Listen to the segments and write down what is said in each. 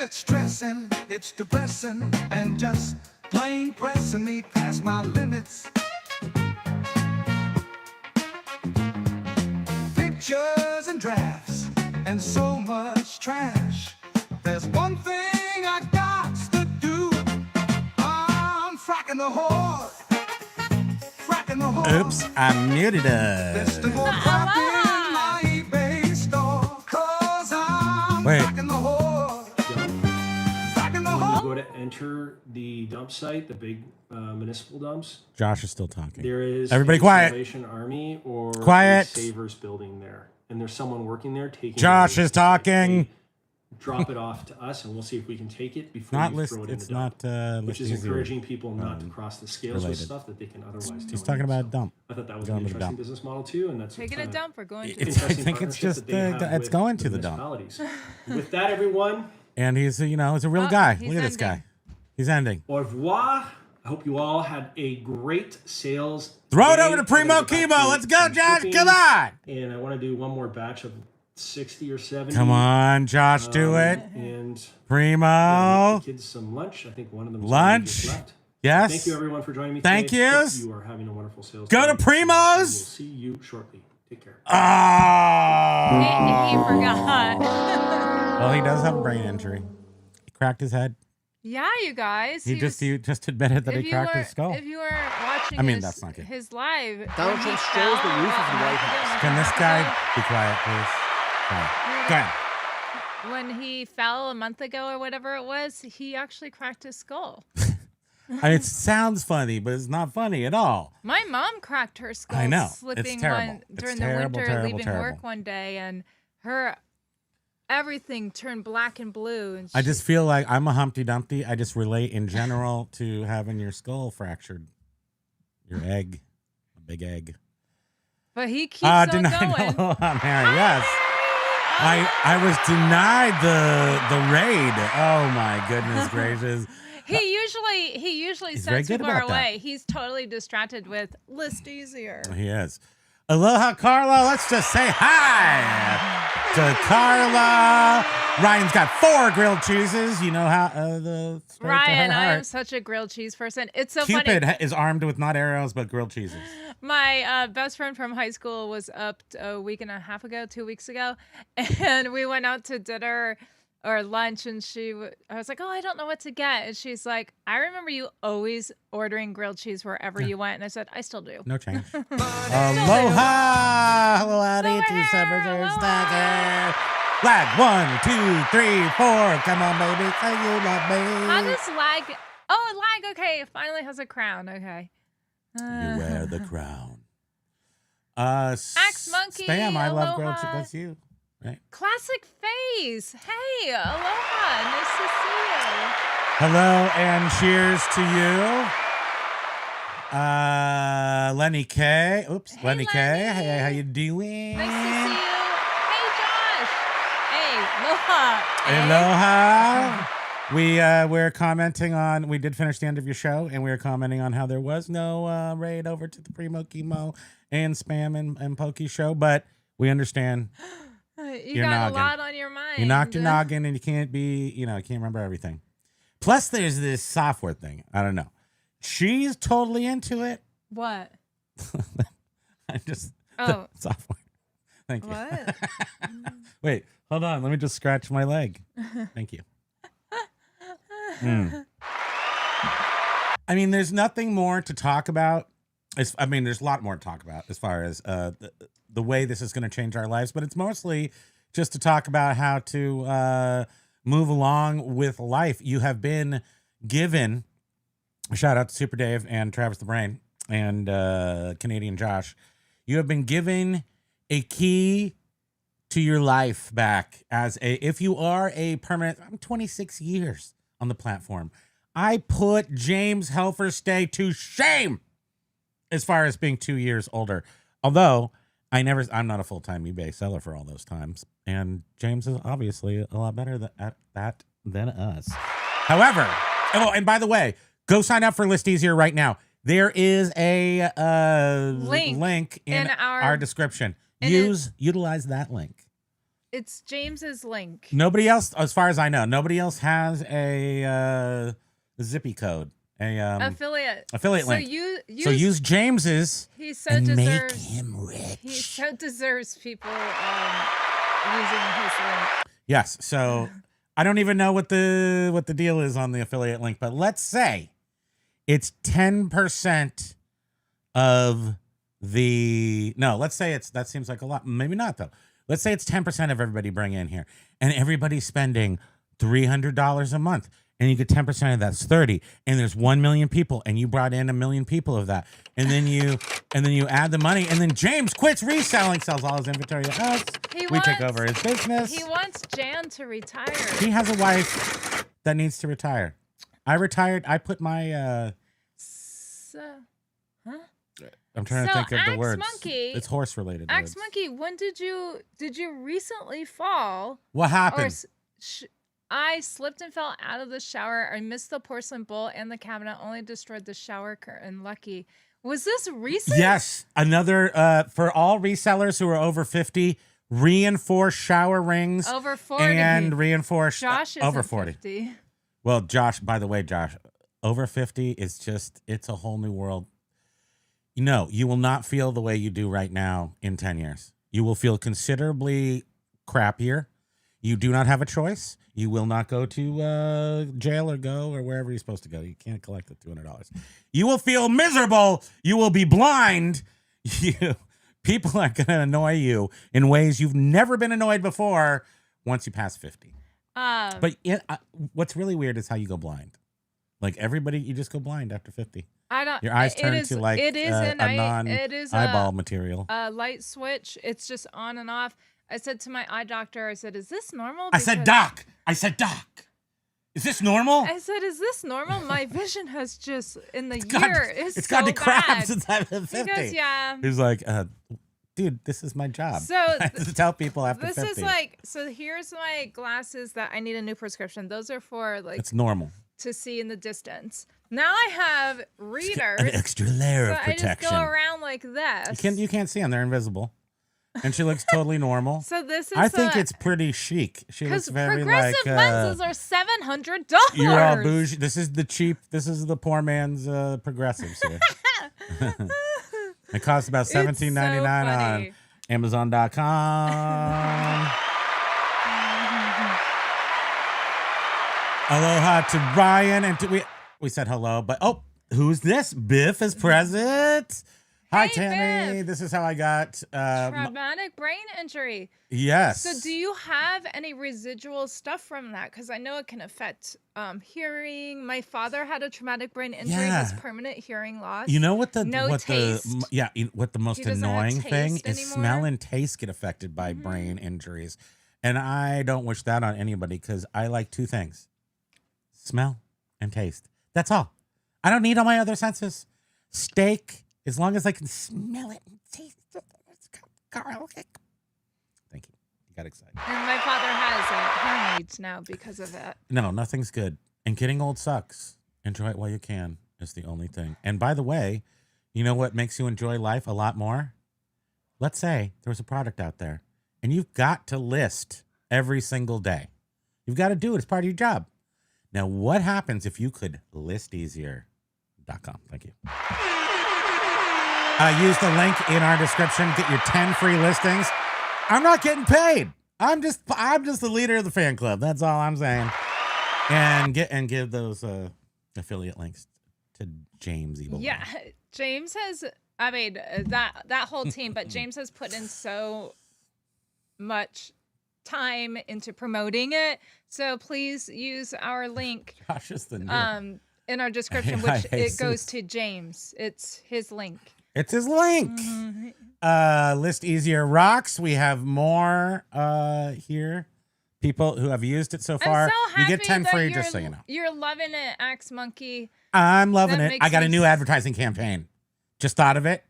it's stressing, it's depressing, and just plain pressing me past my limits. Pictures and drafts, and so much trash. There's one thing I got to do. I'm fracking the whore. Fracking the whore. Oops, I muted us. Wait. Go to enter the dump site, the big municipal dumps. Josh is still talking. There is everybody a quiet. Salvation Army or Quiet. a Savers building there, and there's someone working there taking. Josh is talking. Drop it off to us, and we'll see if we can take it before Not you list. throw it in It's the dump. not. Which is encouraging people not to cross the scales related. with stuff that they can otherwise. He's talking about a dump. I thought that was Going an to the interesting dump. business model too, and that's Taking a dump or going to It's, I think it's just it's going to the dump. With that, everyone. And he's he's a real guy. Look at this guy. He's ending. Au revoir. I hope you all had a great sales. Throw it over to Primo Kimo. Let's go, Josh. Come on. And I want to do one more batch of 60 or 70. Come on, Josh, do it. And Primo. give the kids some lunch. I think one of them Lunch. left. Yes. Thank you, everyone, for joining me Thank today. yous. Hope you are having a wonderful sales. Go to day. Primo's. We'll see you shortly. Take care. He forgot. Well, he does have a brain injury. He cracked his head. Yeah, you guys. He just admitted that he cracked his skull. If you were watching that's not good. his live, Donald Trump strolls the roof of the White House. Can this guy be quiet, please? Go ahead. When he fell a month ago or whatever it was, he actually cracked his skull. It sounds funny, but it's not funny at all. My mom cracked her skull. I know. Slipping It's terrible. during It's the terrible, winter, terrible, leaving terrible. work one day, and her everything turned black and blue. And I just feel like I'm a Humpty Dumpty. I just relate in general to having your skull fractured. Your egg. A big egg. But he keeps on going. Hello, Mary. Yes. I was denied the raid. Oh my goodness gracious. He usually He's very sends good people about away. that. He's totally distracted with list easier. He is. Aloha, Carla. Let's just say hi to Carla. Ryan's got 4 grilled cheeses. You know how Ryan, I am such a grilled cheese person. It's so Cupid funny. is armed with not arrows but grilled cheeses. My best friend from high school was up a week and a half ago, 2 weeks ago, and we went out to dinner or lunch, and I was like, oh, I don't know what to get. And she's like, I remember you always ordering grilled cheese wherever you went. And I said, I still do. No change. Aloha! Hello, Addie. 2 7 Stagger. Flag 1, 2, 3, 4. Come on, baby. Say you love me. How does lag? Oh, lag. Okay. It finally has a crown. Okay. You wear the crown. Axe Monkey. Spam, I love aloha. grilled cheese. That's you. Right. Classic Face. Hey, aloha. Nice to see you. Hello and cheers to you. Lenny K. Oops, Hey, Lenny K. Lenny. Hey, how you doing? Nice to see you. Hey, Josh. Hey, aloha. Hey. Aloha. We're commenting on, we did finish the end of your show, and we were commenting on how there was no raid over to the Primo Kimo and Spam and Pokey show, but we understand. You got a lot on your mind. You knocked your noggin, and you can't you can't remember everything. Plus, there's this software thing. I don't know. She's totally into it. What? The software. Thank you. What? Wait, hold on. Let me just scratch my leg. Thank you. I mean, there's nothing more to talk about. There's a lot more to talk about as far as the way this is going to change our lives, but it's mostly just to talk about how to move along with life. You have been given, shout out to Super Dave and Travis the Brain and Canadian Josh, you have been given a key to your life back if you are a permanent. I'm 26 years on the platform. I put James Helferstay to shame as far as being 2 years older. Although I'm not a full-time eBay seller for all those times. And James is obviously a lot better at that than us. However, and by the way, go sign up for List Easier right now. There is a link in our description. Utilize that link. It's James's link. Nobody else, as far as I know, nobody else has a zippy code, Affiliate link. So So use James's he so and make deserves him rich. he so deserves people using his link. Yes. So I don't even know what the deal is on the affiliate link, but let's say it's 10% of let's say that seems like a lot. Maybe not though. Let's say it's 10% of everybody bring in here, and everybody's spending $300 a month, and you get 10% of that's 30, and there's 1 million people, and you brought in 1 million people of that, and then you add the money, and then James quits reselling, sells all his inventory to us. We take over his business. He wants Jan to retire. He has a wife that needs to retire. I retired. I put my I'm trying to think of the Axe words. Monkey, It's horse related. Axe words. Monkey, when did you recently fall? What Or happened? I slipped and fell out of the shower. I missed the porcelain bowl and the cabinet, only destroyed the shower curtain. Lucky. Was this recent? Yes. Another for all resellers who are over 50, reinforced shower rings. Over 40. And reinforced Josh is over 40. 50. Well, Josh, by the way, Josh, over 50 is it's a whole new world. You will not feel the way you do right now in 10 years. You will feel considerably crappier. You do not have a choice. You will not go to jail or wherever you're supposed to go. You can't collect the $200. You will feel miserable. You will be blind. People are going to annoy you in ways you've never been annoyed before once you pass 50. But what's really weird is how you go blind. Like everybody, you just go blind after 50. Your eyes turn to like it is a non-eyeball material. A light switch. It's just on and off. I said to my eye doctor, I said, is this normal? I said, Doc. Is this normal? I said, is this normal? My vision has just, in the It's so gone to crap bad. since I've been 50. He goes, yeah. He's like, dude, this is my job. So I have to tell people after this 50. is like, so here's my glasses that I need a new prescription. Those are for like It's normal. to see in the distance. Now I have readers. An extra layer of I protection. just go around like this. You can't see them. They're invisible. And she looks totally normal. So this is I think it's pretty chic. She looks very progressive like lenses are $700. you're all bougie. This is the poor man's progressives here. It costs about $17.99 on Amazon.com. Aloha to Ryan and we said hello, but who's this? Biff is present. Hi, Hey, Tammy. Biff. This is how I got. Traumatic brain injury. Yes. So do you have any residual stuff from that? Because I know it can affect hearing. My father had a traumatic brain injury. Yeah. His permanent hearing loss. You know what the No what taste. what the most He doesn't have annoying thing taste is anymore. smell and taste get affected by brain injuries. And I don't wish that on anybody because I like two things. Smell and taste. That's all. I don't need all my other senses. Steak, as long as I can smell it and taste it. It's garlic. Thank you. You got excited. And my father has hearing aids now because of it. No, nothing's good. And getting old sucks. Enjoy it while you can is the only thing. And by the way, you know what makes you enjoy life a lot more? Let's say there was a product out there and you've got to list every single day. You've got to do it. It's part of your job. Now, what happens if you could listeasier.com? Thank you. Use the link in our description. Get your 10 free listings. I'm not getting paid. I'm just the leader of the fan club. That's all I'm saying. And give those affiliate links to James Evil. Yeah, James has. I mean that whole team, but James has put in so much time into promoting it. So please use our link Josh is the new. in our description, Hey, which it goes to James. It's his link. It's his link. List Easier rocks. We have more here. People who have used it so far. I'm so happy you get 10 that free, just so you know. You're loving it, Axe Monkey. I'm loving That it. makes I got a me new s- advertising campaign. Just thought of it.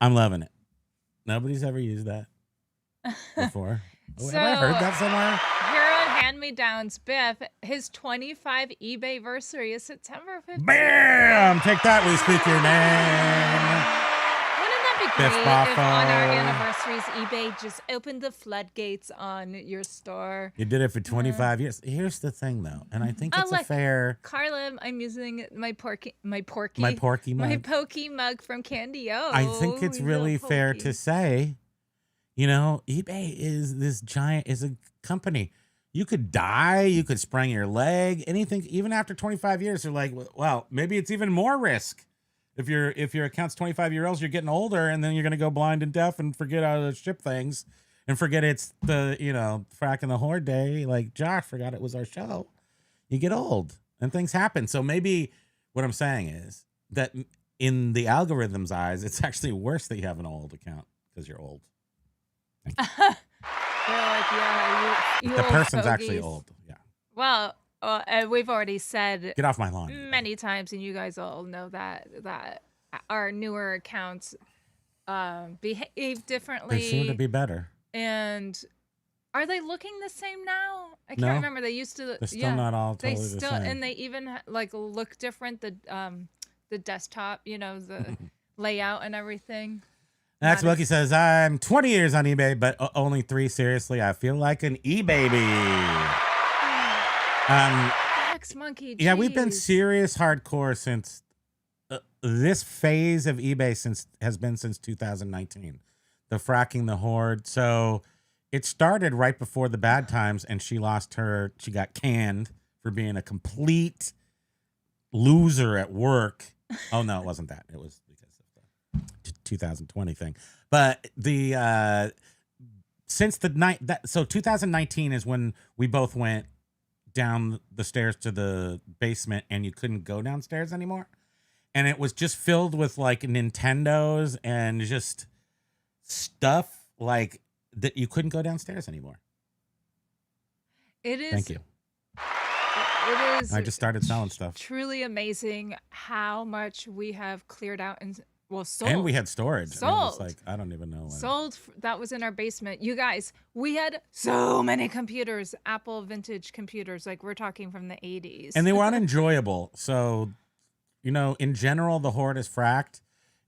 I'm loving it. Nobody's ever used that before. Have I heard that somewhere? Here on Hand Me Downs, Biff, his 25 eBay versary is September 15th. Bam! Take that, we speak your name. Wouldn't that be agree. Biff If on our Boffo. anniversaries, eBay just opened the floodgates on your store. You did it for 25 years. Here's the thing, though, and I think Oh, it's a look. fair. Carla, I'm using my porky My porky my mug. pokey mug from Candy O. I think it's You really little fair pokey. to say, eBay is is a company. You could die, you could sprain your leg, anything. Even after 25 years, they're like, well, maybe it's even more risk. If your account's 25 years old, you're getting older, and then you're gonna go blind and deaf and forget how to ship things, and forget it's the fracking the horde day. Like Josh forgot it was our show. You get old and things happen. So maybe what I'm saying is that in the algorithm's eyes, it's actually worse that you have an old account because you're old. They're like, yeah, you The old person's actually fogies. old. Yeah. Well, we've already said Get off my lawn. many times, and you guys all know that our newer accounts behave differently. They seem to be better. And are they looking the same now? I can't No. remember. They used to. They're still not all They totally the still, same. and they even like look different. The desktop, the layout and everything. Next Not Wilkie says, I'm 20 years on eBay, but only 3 seriously. I feel like an e-baby. Max Monkey. Yeah, we've been jeez. serious hardcore since this phase of eBay has been since 2019. The fracking the horde. So it started right before the bad times, and she got canned for being a complete loser at work. Oh no, it wasn't that. It was because of the 2020 thing. But since the night so 2019 is when we both went down the stairs to the basement, and you couldn't go downstairs anymore, and it was just filled with like Nintendos and just stuff like that. You couldn't go downstairs anymore. It is. Thank you. It is. I just started selling stuff, Truly amazing how much we have cleared out and sold. and we had storage. And it was Sold. like, I don't even know. That was in our basement. You guys, we had so many computers, Apple vintage computers, like we're talking from the 80s. And they were unenjoyable. So, in general, the horde is fracked,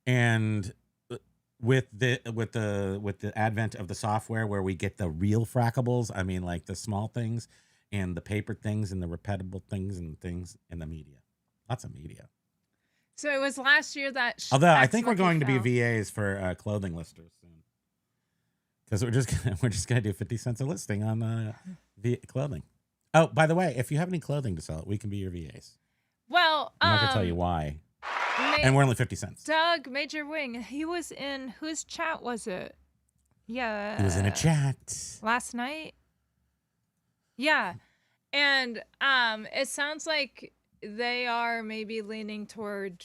and with the advent of the software where we get the real frackables, I mean, like the small things and the paper things and the repeatable things and the media, lots of media. So it was last year that. Although I think we're Monkey going to be fell. VAs for clothing listers soon, because we're just gonna do 50 cents a listing on clothing. Oh, by the way, if you have any clothing to sell, we can be your VAs. Well, I'm not gonna tell you why, Ma- and we're only 50 cents. Doug Major Wing. He was in whose chat was it? Yeah. He was in a chat. Last night. Yeah, and it sounds like they are maybe leaning toward,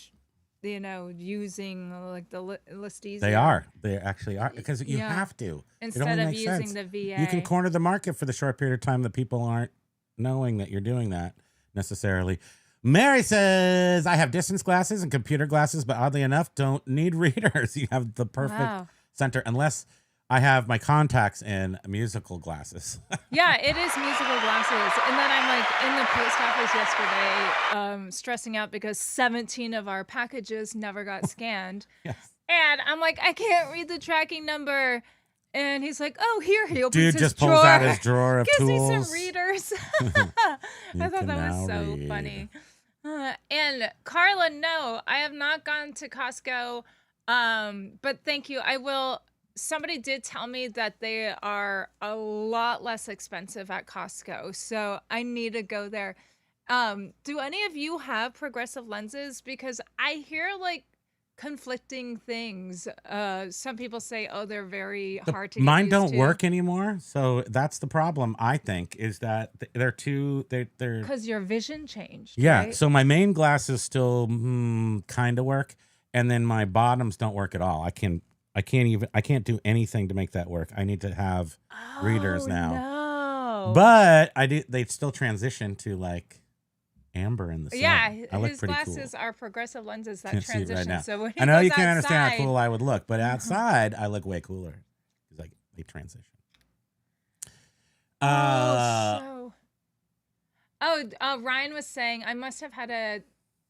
using like the listies. They are. They actually are, because you Yeah. have to. Instead of makes using sense. the VA. You can corner the market for the short period of time that people aren't knowing that you're doing that necessarily. Mary says, I have distance glasses and computer glasses, but oddly enough, don't need readers. You have the perfect Wow. center, unless I have my contacts in musical glasses. Yeah, it is musical glasses. And then I'm like in the post office yesterday, stressing out because 17 of our packages never got scanned. Yes. And I'm like, I can't read the tracking number. And he's like, oh, here. He opens Dude his just drawer. pulls out his drawer of Gives me tools. some readers. You I thought can that now was so read. funny. And Carla, no, I have not gone to Costco. But thank you. I will. Somebody did tell me that they are a lot less expensive at Costco, so I need to go there. Do any of you have progressive lenses? Because I hear like conflicting things. Some people say, "Oh, they're very hard to get Mine used don't to." work anymore, so that's the problem. I think is that they're Because your vision changed. yeah. right? So my main glasses still kind of work, and then my bottoms don't work at all. I can't do anything to make that work. I need to have readers Oh, now. No. But they still transition to like amber in the sun. yeah, I look his pretty glasses cool. are progressive lenses that Can't see it transition. right now. So when he I know goes you can't understand how outside- cool I would look, but outside I look way cooler. It's like they transition. Ryan was saying I must have had a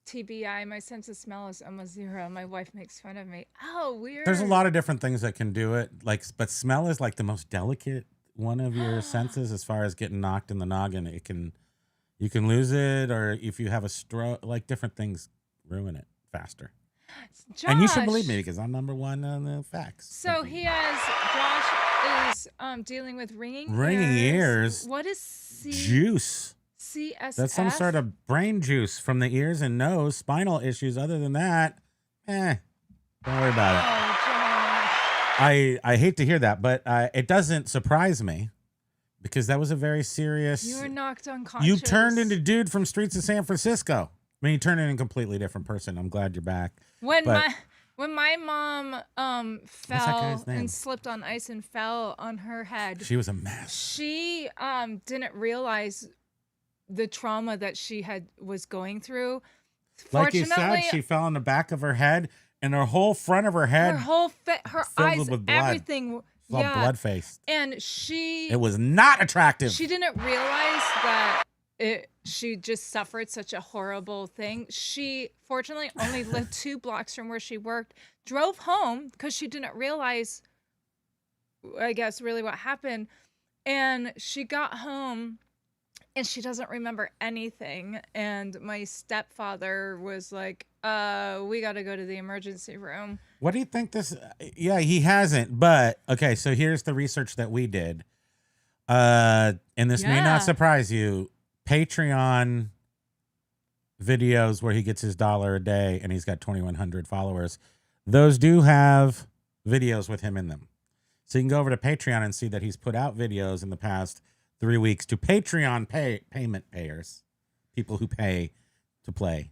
TBI, my sense of smell is almost zero. My wife makes fun of me. Oh, weird. There's a lot of different things that can do it. Like, but smell is like the most delicate one of your senses as far as getting knocked in the noggin. You can lose it, or if you have a stroke, like different things ruin it faster. Josh, And you should believe me because I'm number one on the facts. So Josh is dealing with ringing ears. What is Juice. CSF? That's some sort of brain juice from the ears and nose, spinal issues. Other than that, don't worry about it. Oh, Josh. I hate to hear that, but it doesn't surprise me because that was a very serious. You were knocked unconscious. You turned into dude from streets of San Francisco. I mean, you turned into a completely different person. I'm glad you're back. When my mom fell and slipped on ice and fell on her head. She was a mess. She didn't realize the trauma that she was going through. Like you said, she fell on the back of her head, and her whole front of her head, her eyes, with blood. everything, blood-faced. And it was not attractive. She didn't realize that she just suffered such a horrible thing. She fortunately only lived 2 blocks from where she worked, drove home because she didn't realize, I guess, really what happened. And she got home and she doesn't remember anything. And my stepfather was like, we got to go to the emergency room. What do you think this? Yeah, he hasn't. But okay, so here's the research that we did. And this may not surprise you. Patreon videos where he gets his $1 a day and he's got 2,100 followers. Those do have videos with him in them. So you can go over to Patreon and see that he's put out videos in the past 3 weeks to Patreon payment payers, people who pay to play.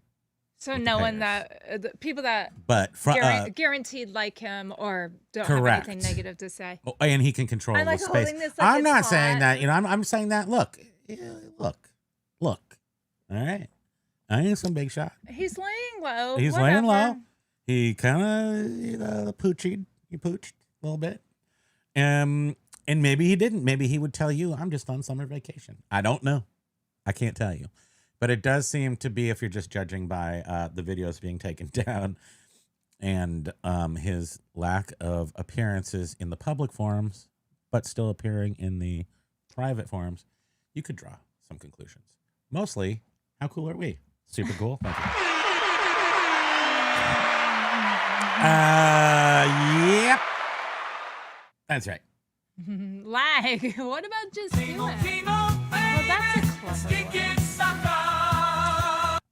So no one that the people that guaranteed like him or don't have anything negative to say. Oh, and he can control the space. I'm not saying that. You know, I'm saying that. Look. All right. I ain't some big shot. He's laying low. He's laying low. He kind of pooched. He pooched a little bit. And maybe he didn't. Maybe he would tell you, I'm just on summer vacation. I don't know. I can't tell you. But it does seem to be, if you're just judging by the videos being taken down and his lack of appearances in the public forums, but still appearing in the private forums, you could draw some conclusions. Mostly, how cool are we? Super cool. Thank you. Yep. That's right. Lag. What about just do it? Well, that's a clever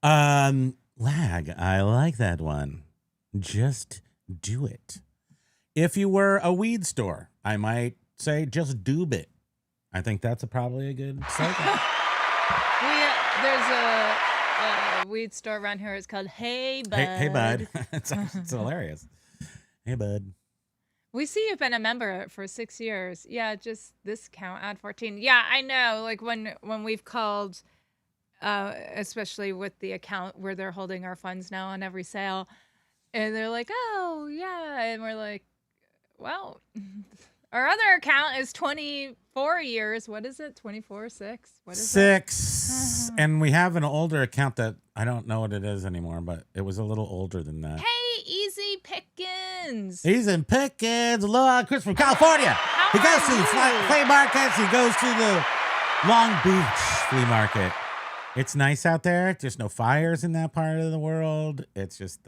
one. Lag. I like that one. Just do it. If you were a weed store, I might say just doob it. I think that's probably a good segment. There's a weed store around here. It's called Hey Bud. Hey Bud. It's hilarious. Hey Bud. We see you've been a member for 6 years. Yeah, just this count, add 14. Yeah, I know. Like when we've called, especially with the account where they're holding our funds now on every sale, and they're like, oh, yeah. And we're like, well, our other account is 24 years. What is it? 24, 6? What is 6. And we have an older account that I don't know what it is anymore, but it was a little older than that. Hey, Easy Pickens. Easy Pickens. Hello, Chris from California. He goes to the flea markets. He goes to the Long Beach flea market. It's nice out there. Just no fires in that part of the world. It's just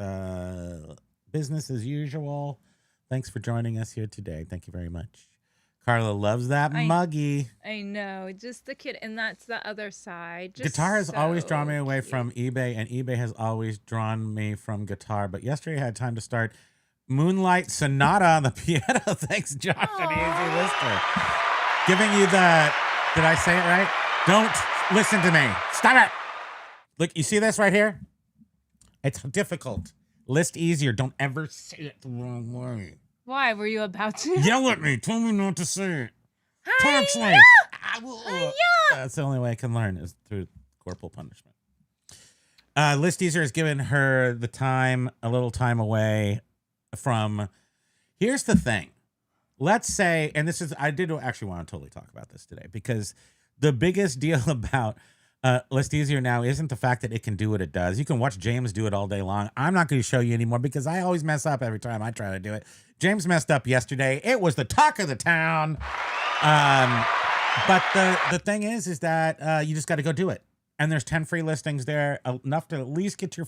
business as usual. Thanks for joining us here today. Thank you very much. Carla loves that muggy. I know. Just the kid. And that's the other side. Guitar has always drawn me away from eBay, and eBay has always drawn me from guitar. But yesterday I had time to start Moonlight Sonata on the piano. Thanks, Josh and Easy Lister. Giving you the, did I say it right? Don't listen to me. Stop it. Look, you see this right here? It's difficult. List easier. Don't ever say it the wrong way. Why? Were you about to? Yell at me. Tell me not to say it. Punch me. That's the only way I can learn is through corporal punishment. List easier has given her the time, a little time away from. Here's the thing. Let's say, and this is, I did actually want to totally talk about this today because the biggest deal about List Easier now isn't the fact that it can do what it does. You can watch James do it all day long. I'm not going to show you anymore because I always mess up every time I try to do it. James messed up yesterday. It was the talk of the town. But the thing is that you just got to go do it. And there's 10 free listings there, enough to at least get your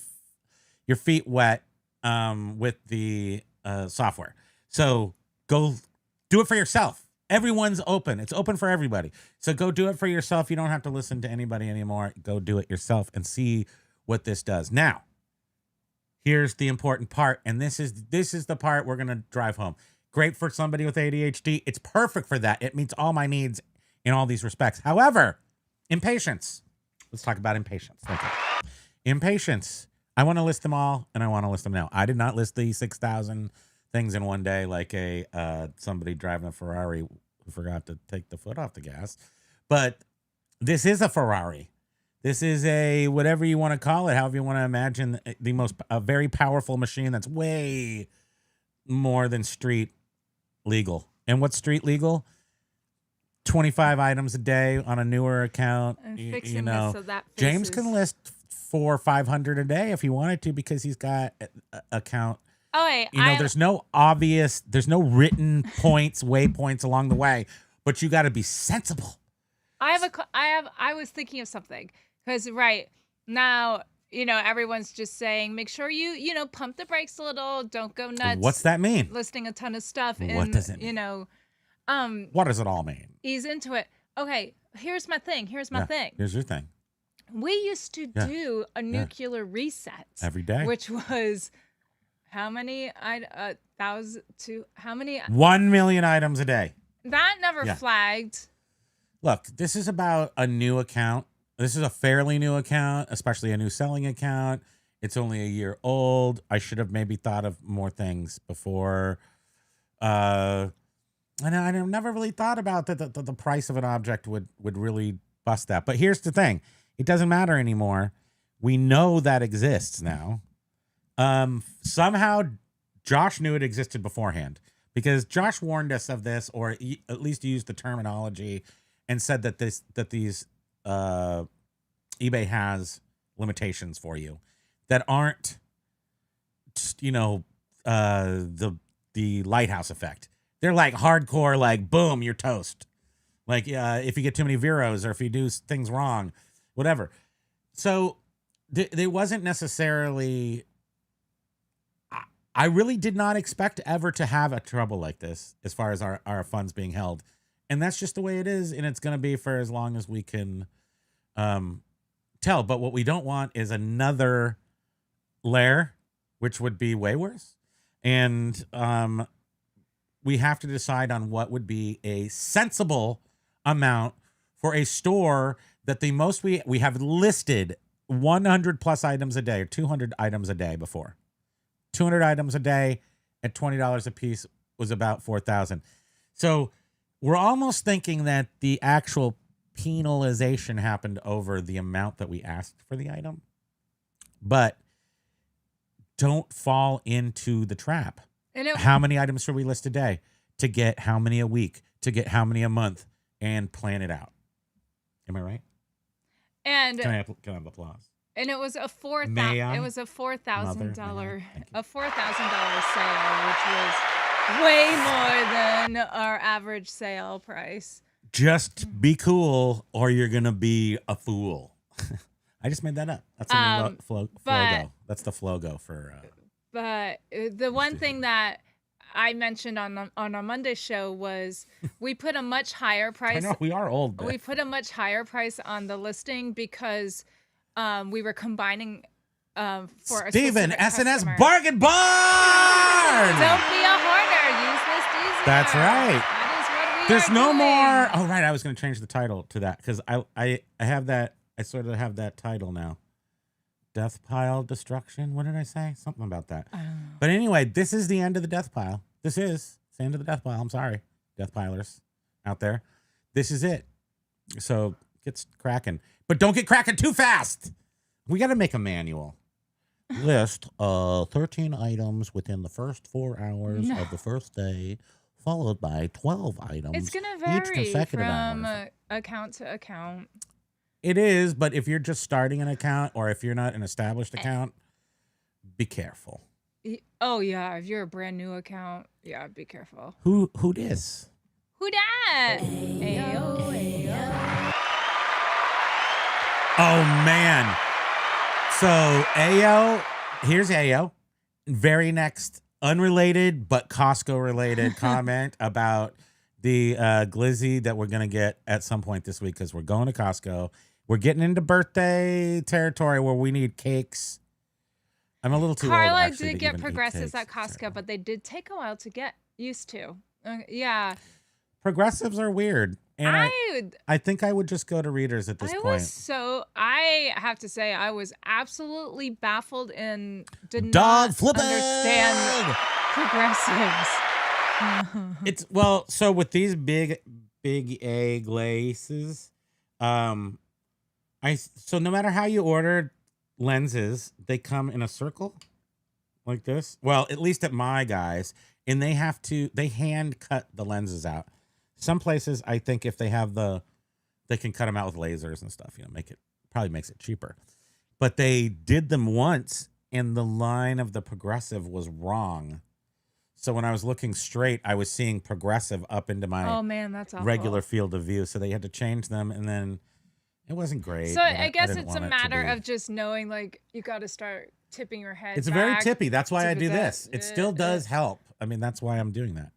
feet wet with the software. So go do it for yourself. Everyone's open. It's open for everybody. So go do it for yourself. You don't have to listen to anybody anymore. Go do it yourself and see what this does. Now, here's the important part, and this is the part we're going to drive home. Great for somebody with ADHD. It's perfect for that. It meets all my needs in all these respects. However, impatience. Let's talk about impatience. Thank you. Impatience. I want to list them all, and I want to list them now. I did not list the 6,000 things in one day like somebody driving a Ferrari who forgot to take the foot off the gas. But this is a Ferrari. This is a, whatever you want to call it, however you want to imagine, a very powerful machine that's way more than street legal. And what's street legal? 25 items a day on a newer account. And You fixing know, it so that James faces- can list 400 or 500 a day if he wanted to because he's got an account. Oh wait, There's no written points, waypoints along the way, but you got to be sensible. I was thinking of something because right now, everyone's just saying, make sure you pump the brakes a little, don't go nuts. What's that mean? Listing a ton of stuff. What And, does it mean? What does it all mean? Ease into it. Okay, here's my thing. Here's your thing. We used to do a nuclear reset Every day. which was how many? How many? 1 million items a day. That never Yeah. flagged. Look, this is about a new account. This is a fairly new account, especially a new selling account. It's only a year old. I should have maybe thought of more things before. And I never really thought about that the price of an object would really bust that. But here's the thing. It doesn't matter anymore. We know that exists now. Somehow Josh knew it existed beforehand because Josh warned us of this, or at least used the terminology and said that these eBay has limitations for you that aren't, the lighthouse effect. They're like hardcore, like boom, you're toast. Like if you get too many Veros or if you do things wrong, whatever. So there wasn't necessarily. I really did not expect ever to have a trouble like this as far as our funds being held. And that's just the way it is. And it's going to be for as long as we can tell. But what we don't want is another layer, which would be way worse. And we have to decide on what would be a sensible amount for a store that the most we have listed 100 plus items a day or 200 items a day before. 200 items a day at $20 a piece was about 4,000. So we're almost thinking that the actual penalization happened over the amount that we asked for the item. But don't fall into the trap. How many items should we list a day to get how many a week, to get how many a month, and plan it out? Am I right? And Can I have applause? And it was a May I? $4,000 Mother, may I? sale, which was way more than our average sale price. Just be cool, or you're gonna be a fool. I just made that up. That's a new Flogo. That's the Flogo for. But the one thing that I mentioned on our Monday show was we put a much higher price. I know we are old. We put a much higher price on the listing because we were combining for a Steven, specific SNS customer. Bargain Barn. Don't be a hoarder. Use List Easier. That's right. That is what we There's are no doing. more. Oh, right. I was going to change the title to that because I have that. I sort of have that title now. Death pile destruction. What did I say? Something about that. But anyway, this is the end of the death pile. This is the end of the death pile. I'm sorry, death pilers out there. This is it. So get cracking, but don't get cracking too fast. We got to make a manual. List 13 items within the first 4 hours of the first day, followed by 12 items. It's gonna each vary consecutive from hours. account to account. It is, but if you're just starting an account or if you're not an established account, be careful. Oh yeah, if you're a brand new account, yeah, be careful. Who dis? Who dat? Ayo, ayo. Oh man. So here's Ayo. Very next unrelated but Costco related comment about the glizzy that we're gonna get at some point this week because we're going to Costco. We're getting into birthday territory where we need cakes. I'm a little too old. Carla Actually, did to get even eat progressives cakes. at Costco, but they did take a while to get used to. Yeah. Progressives are weird, and I think I would just go to Readers at this point. I have to say, I was absolutely baffled and did Dog not flipping! understand progressives. So with these big A glaces, so no matter how you order lenses, they come in a circle like this. Well, at least at my guys, and they hand cut the lenses out. Some places, I think if they have they can cut them out with lasers and stuff, probably makes it cheaper. But they did them once and the line of the progressive was wrong. So when I was looking straight, I was seeing progressive up into my that's awful. regular field of view. So they had to change them, and then it wasn't great. So I guess didn't it's a want it to matter be- of just knowing, like, you got to start tipping your head It's back. very tippy. That's why I Tip do it this. up. It still does help. I mean, that's why I'm doing that.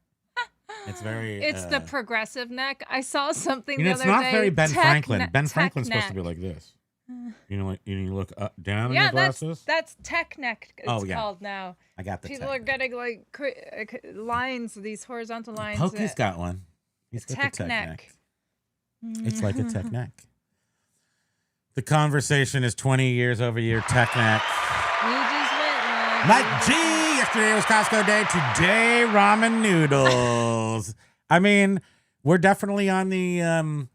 It's very. It's the progressive neck. I saw something the it's other not day. very Ben Tech Franklin. ne- Ben tech Franklin's supposed to be neck. like this. You look up, down in Yeah, your glasses. that's tech neck. It's called now. I got the People tech are getting like lines, these horizontal lines. Pokey's got one. He's got tech the tech neck. neck. It's like a tech neck. The conversation is 20 years over your tech neck. You just went. Mike G. Yesterday was Costco day. Today, ramen noodles. I mean, we're definitely on the on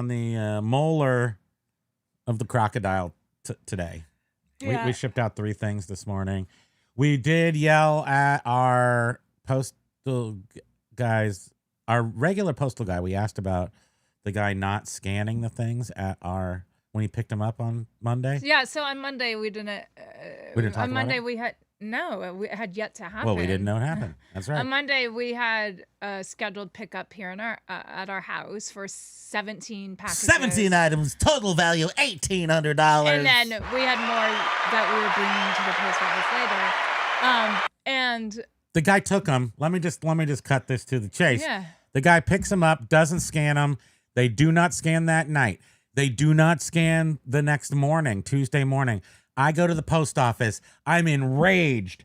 the molar of the crocodile today. Yeah. We shipped out 3 things this morning. We did yell at our postal guys, our regular postal guy. We asked about the guy not scanning the things when he picked them up on Monday. Yeah, so on Monday we didn't. We didn't talk on about Monday it? we had yet to happen. Well, we didn't know it happened. That's right. On Monday we had a scheduled pickup here in at our house for 17 packages. 17 items, total value $1,800. And then we had more that we were bringing to the post office later. And the guy took them. Let me just cut this to the chase. yeah. The guy picks them up, doesn't scan them. They do not scan that night. They do not scan the next morning, Tuesday morning. I go to the post office. I'm enraged.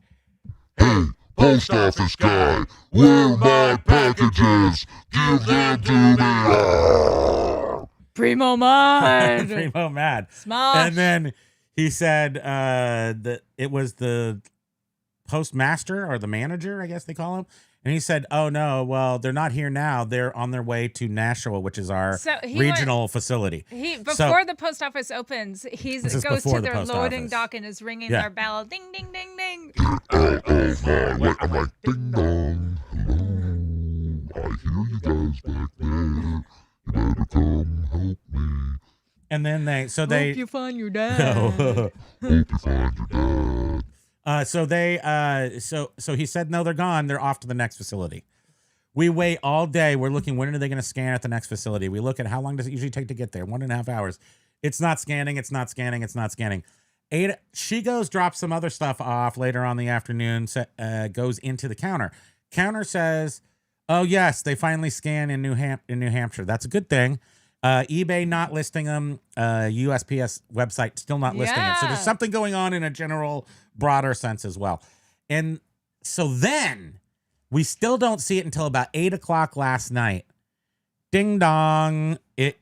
Hey, post office guy, where my packages? Give them to me. Primo mad. Primo mad. Smosh. And then he said that it was the postmaster or the manager, I guess they call him. And he said, "Oh no, well, they're not here now. They're on their way to Nashua, which is our regional facility." Before the post office opens, he goes to their loading office. dock and is ringing Yeah. their bell. Ding, ding, ding, ding. Out of my way. I'm like, ding dong. Hello. I hear you guys back there. You better come help me. And then Hope you find your dad. Hope you find your dad. So he said, no, they're gone. They're off to the next facility. We wait all day. We're looking, when are they going to scan at the next facility? We look at how long does it usually take to get there? 1.5 hours. It's not scanning. It's not scanning. It's not scanning. She goes, drops some other stuff off later on in the afternoon, goes into the counter. Counter says, oh yes, they finally scan in New Hampshire. That's a good thing. eBay not listing them. USPS website still not listing it. So there's something going on in a general, broader sense as well. And so then we still don't see it until about 8 o'clock last night. Ding dong. It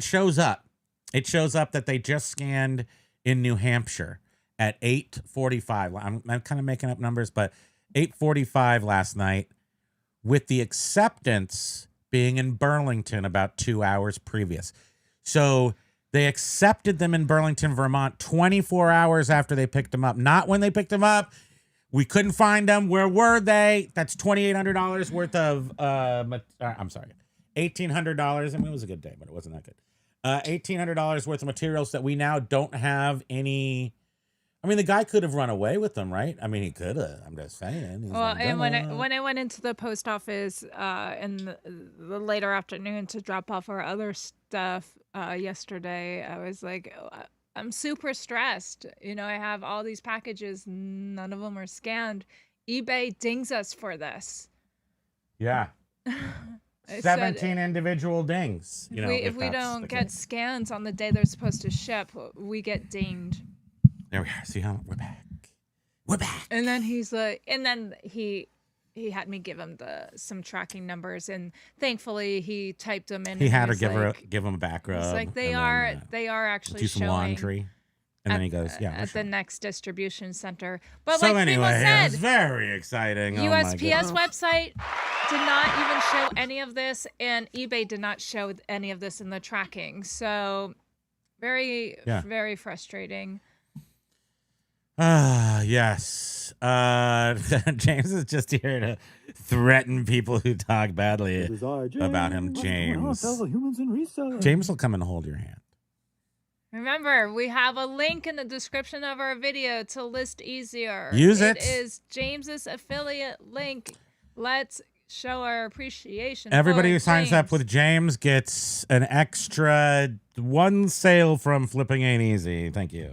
shows up. It shows up that they just scanned in New Hampshire at 8:45. I'm kind of making up numbers, but 8:45 last night, with the acceptance being in Burlington about 2 hours previous. So they accepted them in Burlington, Vermont 24 hours after they picked them up. Not when they picked them up, We couldn't find them. Where were they? That's $2,800 worth of, I'm sorry, $1,800. I mean, it was a good day, but it wasn't that good. $1,800 worth of materials that we now don't have any. I mean, the guy could have run away with them, right? I mean, he could have. I'm just saying. He's Well, not and when gonna. I went into the post office in the later afternoon to drop off our other stuff yesterday, I was like, I'm super stressed. You know, I have all these packages, none of them are scanned. eBay dings us for this. Yeah. It 17 said individual dings. You know, if we that's don't the get case. scans on the day they're supposed to ship, we get dinged. There we are. See how we're back. We're back. And then he's like, and then he had me give him some tracking numbers, and thankfully he typed them in. He and had her was give him a back rub. It's like they and are then, they are actually do some showing laundry. And then he goes, yeah. we're at the showing. next distribution center. But So like anyway, Primo it was said, very exciting. Oh my USPS goodness. website did not even show any of this, and eBay did not show any of this in the tracking. So very very frustrating. Yes. James is just here to threaten people who talk badly about him, James. James will come and hold your hand. Remember, we have a link in the description of our video to list easier. Use it. It is James's affiliate link. Let's show our appreciation. Everybody for who signs up James. with James gets an extra one sale from Flipping Ain't Easy. Thank you.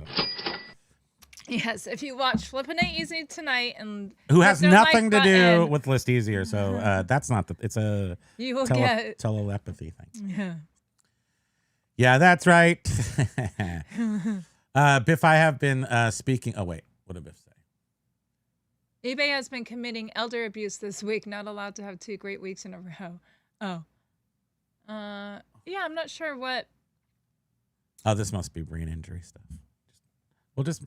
Yes, if you watch Flippin' Ain't Easy tonight and Who has hit the nothing like to do button, with List Easier. So that's not it's a you will get telepathy thing. yeah. Yeah, that's right. Biff, I have been speaking. Oh, wait. What did Biff say? eBay has been committing elder abuse this week, not allowed to have 2 great weeks in a row. Oh. Yeah, I'm not sure what. Oh, this must be brain injury stuff. We'll just.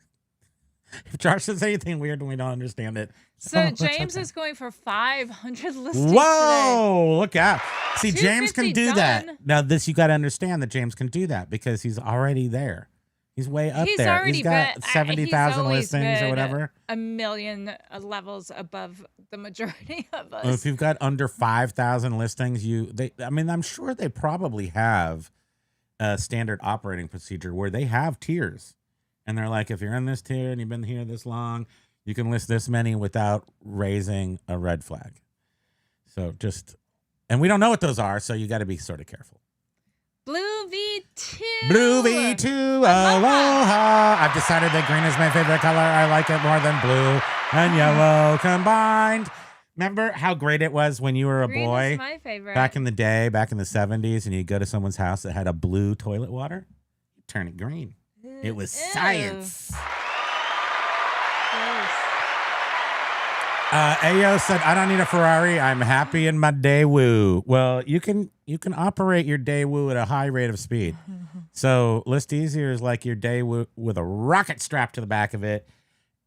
If Josh says anything weird and we don't understand it. So James is going for 500 listings today. Whoa, look out. See, James can 250 do that. done. Now, you got to understand that James can do that because he's already there. He's way up He's there. already He's got been- 70,000 he's always listings or been whatever. A million levels above the majority of us. Well, if you've got under 5,000 listings, I'm sure they probably have a standard operating procedure where they have tiers. And they're like, if you're in this tier and you've been here this long, you can list this many without raising a red flag. So and we don't know what those are, so you got to be sort of careful. Blue V2. Blue V2, aloha. I've decided that green is my favorite color. I like it more than blue and yellow combined. Remember how great it was when you were a Green boy is my favorite. back in the day, back in the 70s, and you go to someone's house that had a blue toilet water? You turn it green. It was Ew. science. Gross. Ayo said, I don't need a Ferrari. I'm happy in my Daewoo. Well, you can operate your Daewoo at a high rate of speed. So List Easier is like your Daewoo with a rocket strapped to the back of it.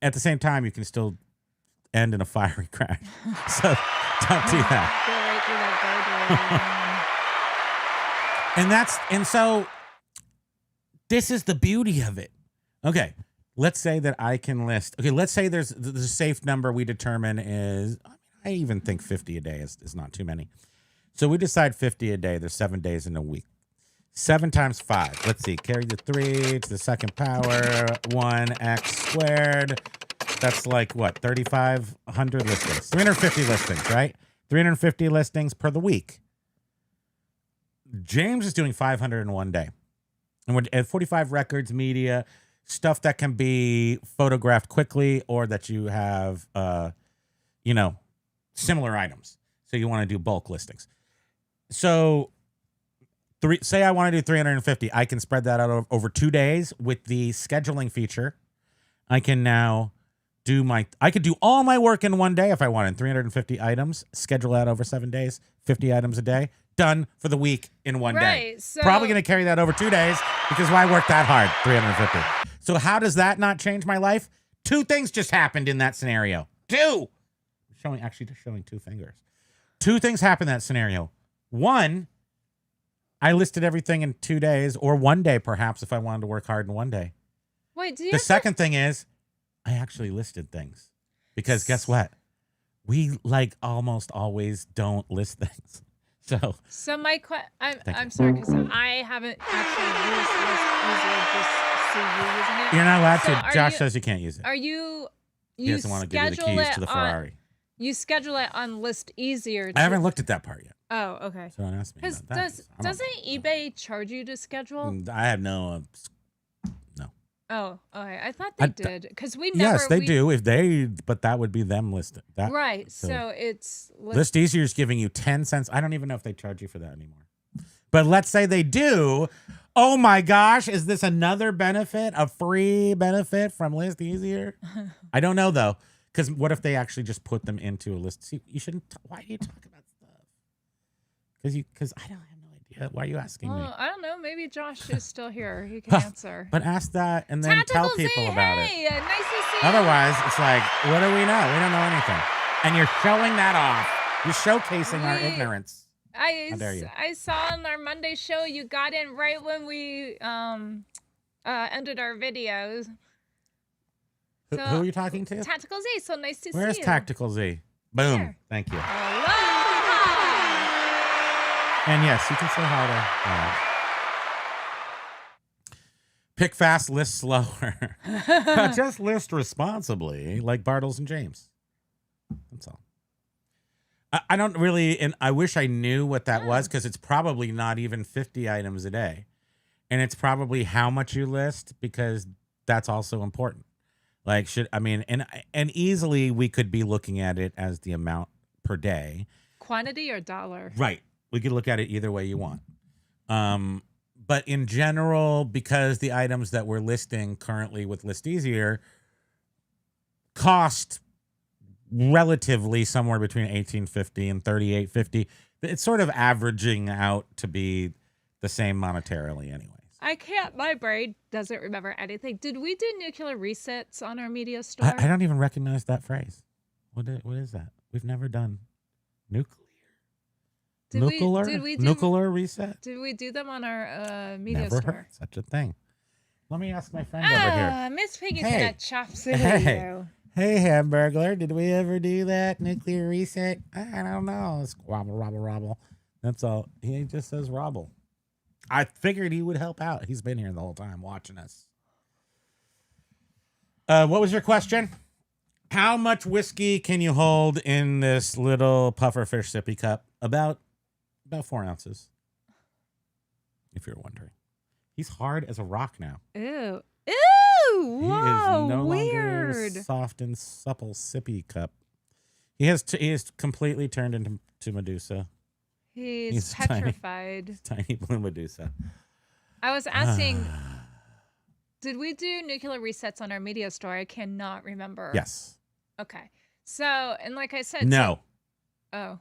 At the same time, you can still end in a fiery crash. So don't do that. Go right through that guardrail. And so this is the beauty of it. Okay. Let's say that I can list. Okay, let's say there's the safe number we determine is, I even think 50 a day is not too many. So we decide 50 a day. There's 7 days in a week. 7 times 5. Let's see. Carry the 3 to the second power. 1x squared. That's like what? 3,500 listings. 350 listings, right? 350 listings per the week. James is doing 500 in 1 day. And we're at 45 records, media, stuff that can be photographed quickly or that you have, similar items. So you want to do bulk listings. So say I want to do 350. I can spread that out over 2 days with the scheduling feature. I can now I could do all my work in 1 day if I wanted. 350 items, schedule that over 7 days, 50 items a day. Done for the week in 1 day. Right, so- Probably going to carry that over 2 days because why work that hard? 350. So how does that not change my life? 2 things just happened in that scenario. 2. Showing 2 fingers. 2 things happened in that scenario. 1, I listed everything in 2 days or 1 day perhaps if I wanted to work hard in 1 day. Wait, do you The have to- second thing is I actually listed things. Because guess what? We like almost always don't list things. So my Thank I'm you. sorry because I haven't actually used List Easier, just see you using it. You're not allowed So to. Josh says you can't use it. Are you? He You doesn't want to give you the schedule keys it to the on- Ferrari. You schedule it on List Easier. I haven't looked at that part yet. Oh, okay. So don't ask me Because about that. 'cause I don't doesn't know. eBay charge you to schedule? I have no. No. Oh, okay. I thought they did because we never. Yes, they do. But that would be them listed. That, Right. So it's List Easier is giving you 10 cents. I don't even know if they charge you for that anymore. But let's say they do. Oh my gosh, is this another benefit, a free benefit from List Easier? I don't know though, because what if they actually just put them into a list? See, you shouldn't. Why do you talk about stuff? Because I don't have no idea. Why are you asking me? Well, I don't know. Maybe Josh is still here. He can answer. But ask that and then tell Tactical Z, people about it. hey, nice to see you. Otherwise, it's like, what do we know? We don't know anything. And you're showing that off. You're showcasing our ignorance. How dare you? I saw on our Monday show you got in right when we ended our videos. Who are you talking to? Tactical Z, so nice to Where's see you. Tactical Z? Boom. Here. Thank you. Aloha! And yes, you can say hi to pick fast, list slower. Just list responsibly, like Bartles and James. That's all. I don't really, and I wish I knew what that was because it's probably not even 50 items a day. And it's probably how much you list because that's also important. Like, and easily we could be looking at it as the amount per day. Quantity or dollar? Right. We could look at it either way you want. But in general, because the items that we're listing currently with List Easier cost relatively somewhere between $18.50 and $38.50, it's sort of averaging out to be the same monetarily anyways. My brain doesn't remember anything. Did we do nuclear resets on our media store? I don't even recognize that phrase. What is that? We've never done nuclear. Did we do nuclear reset? Did we do them on our media Never store? heard such a thing. Let me ask my friend over here. Miss Piggy's Hey. gonna chop suey Hey. you. Hey, Hamburglar, did we ever do that nuclear reset? I don't know. It's robble. That's all. He just says robble. I figured he would help out. He's been here the whole time watching us. What was your question? How much whiskey can you hold in this little pufferfish sippy cup? About 4 ounces. If you're wondering. He's hard as a rock now. Ew. He Whoa, is no weird. longer soft and supple sippy cup. He has completely turned into Medusa. He's tiny. petrified. Tiny blue Medusa. I was asking, did we do nuclear resets on our media store? I cannot remember. Yes. Okay. So, and like I said, No. Oh.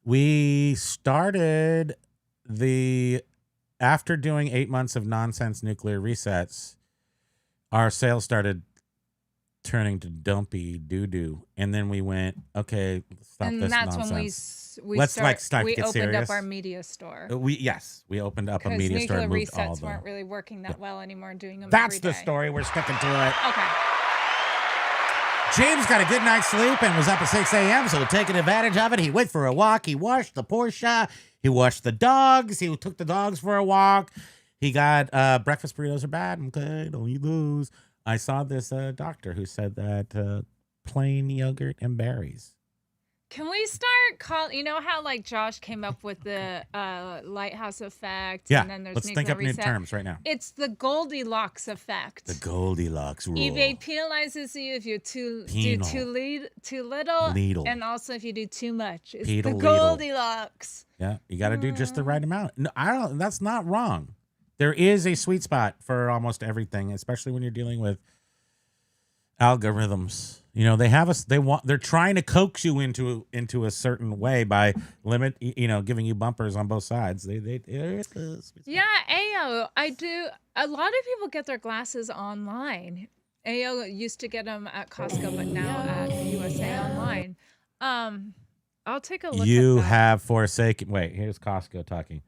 We started after doing 8 months of nonsense nuclear resets, our sales started turning to dumpy doo-doo. And then we went, okay, stop And this that's nonsense. when we Let's, start to we get opened serious. up our media store. We opened up a Because media store nuclear and moved all resets the... weren't really working that well anymore, doing them That's every the day. story. We're sticking to it. Okay. James got a good night's sleep and was up at 6 a.m., so taking advantage of it, he went for a walk. He washed the Porsche. He washed the dogs. He took the dogs for a walk. He got breakfast burritos are bad. Okay, don't eat those. I saw this doctor who said that plain yogurt and berries. Can we start calling? You know how like Josh came up with the lighthouse effect? Yeah, And then there's let's think up new reset? terms right now. It's the Goldilocks effect. The Goldilocks rule. eBay penalizes you if you do Penal. too little, Leadle. and also if you do too much. It's Pedal the leadle. Goldilocks. Yeah, you got to do just the right amount. No, I don't. That's not wrong. There is a sweet spot for almost everything, especially when you're dealing with algorithms. You know, they're trying to coax you into a certain way by giving you bumpers on both sides. Yeah, AO. I do. A lot of people get their glasses online. AO used to get them at Costco, but now at USA Online. I'll take a look. You at that. have forsaken. Wait, here's Costco talking.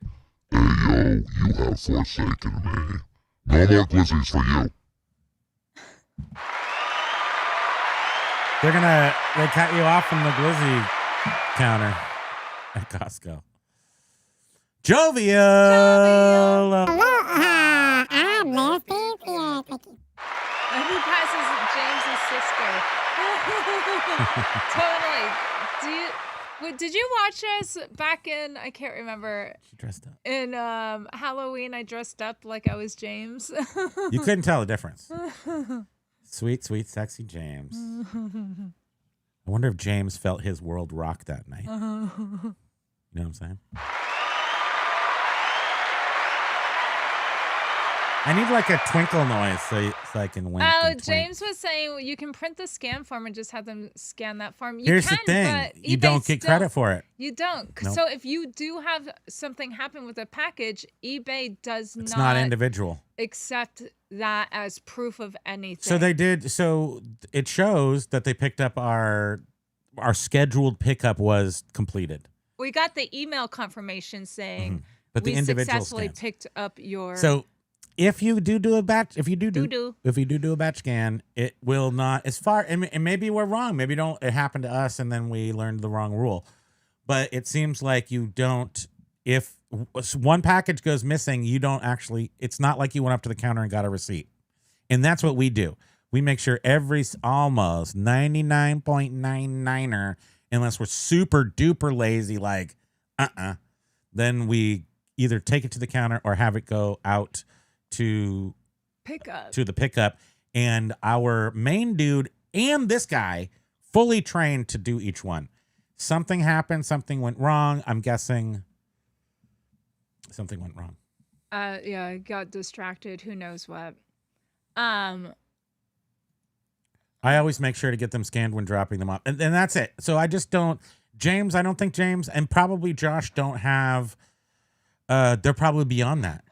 Hey yo, you have forsaken me. No more glizzies for you. They cut you off from the glizzy counter at Costco. Jovial. Aloha, I'm Leslie Theatricky. Who passes James's sister? Totally. Did you watch us back in? I can't remember. She dressed up. In Halloween, I dressed up like I was James. You couldn't tell the difference. Sweet, sweet, sexy James. I wonder if James felt his world rock that night. You know what I'm saying? I need like a twinkle noise so I can wink. Oh, and twink. James was saying you can print the scan form and just have them scan that form. Here's the thing. But You eBay don't get credit for it. You don't. Nope. So if you do have something happen with a package, eBay does It's not individual. accept that as proof of anything. So they did. So it shows that they picked up our scheduled pickup was completed. We got the email confirmation saying But the we individual successfully scans. picked up your. So if you do a batch, if you do a batch scan, it will not as far. And maybe we're wrong. Maybe it happened to us, and then we learned the wrong rule. But it seems like you don't. If one package goes missing, you don't actually. It's not like you went up to the counter and got a receipt, and that's what we do. We make sure almost 99.99er, unless we're super duper lazy, like then we either take it to the counter or have it go out to the pickup, and our main dude and this guy fully trained to do each one. Something happened, something went wrong. I'm guessing something went wrong. Yeah, I got distracted. Who knows what? I always make sure to get them scanned when dropping them off, and that's it. So I just don't. James, I don't think James and probably Josh don't have. They're probably beyond that.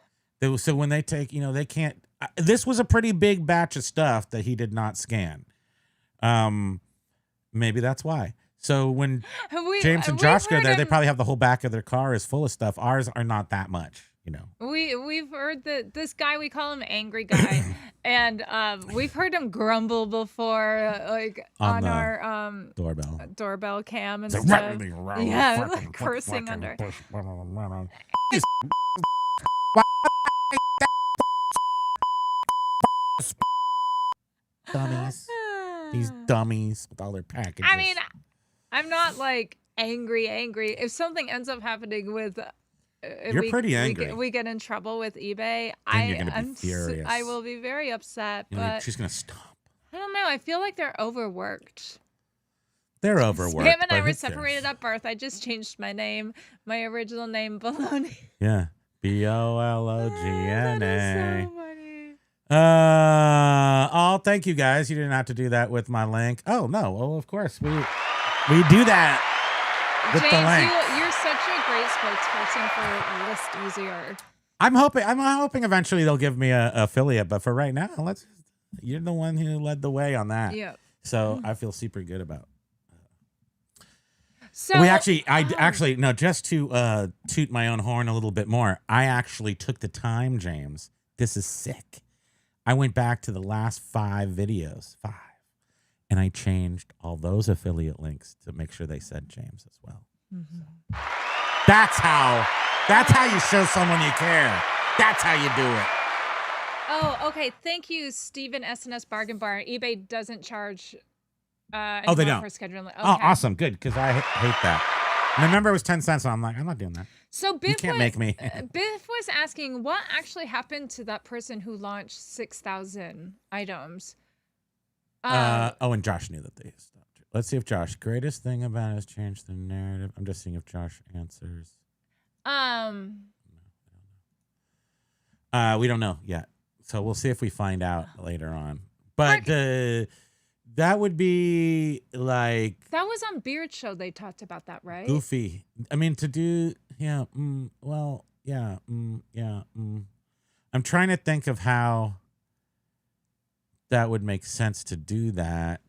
So when they take, they can't. This was a pretty big batch of stuff that he did not scan. Maybe that's why. So when James and Josh go there, they probably have the whole back of their car is full of stuff. Ours are not that much, We've heard that this guy, we call him Angry Guy, and we've heard him grumble before, like on our doorbell cam and stuff. Yeah, like cursing under. Dummies. These dummies with all their packages. I mean, I'm not like angry. If something ends up happening with, you're pretty angry. We get in trouble with eBay. You're gonna be furious. I will be very upset. But she's gonna stop. I don't know. I feel like they're overworked. They're overworked. Sam and I were separated at birth. I just changed my name, my original name, Baloney. Yeah, BOLOGNA. That is so funny. Thank you guys. You didn't have to do that with my link. Oh no, well of course we do that with James, the link. You're such a great spokesperson for List Easier. I'm hoping eventually they'll give me a affiliate, but for right now, you're the one who led the way on that. Yeah. So I feel super good about. So We actually, just to toot my own horn a little bit more, I actually took the time, James. This is sick. I went back to the last 5 videos, and I changed all those affiliate links to make sure they said James as well. Mm-hmm. So that's how you show someone you care. That's how you do it. Oh, okay. Thank you, Stephen SNS Bargain Bar. eBay doesn't charge. They anymore don't. for scheduling. Okay. Oh, awesome, good, because I hate that. And remember, it was 10 cents, and I'm like, I'm not doing that. So Biff You can't make me. Biff was asking what actually happened to that person who launched 6,000 items. And Josh knew that they stopped. Let's see if Josh. Greatest thing about it has changed the narrative. I'm just seeing if Josh answers. We don't know yet, so we'll see if we find out later on. But that would be like that was on Beard Show. They talked about that, right? goofy. I mean, to do I'm trying to think of how that would make sense to do that.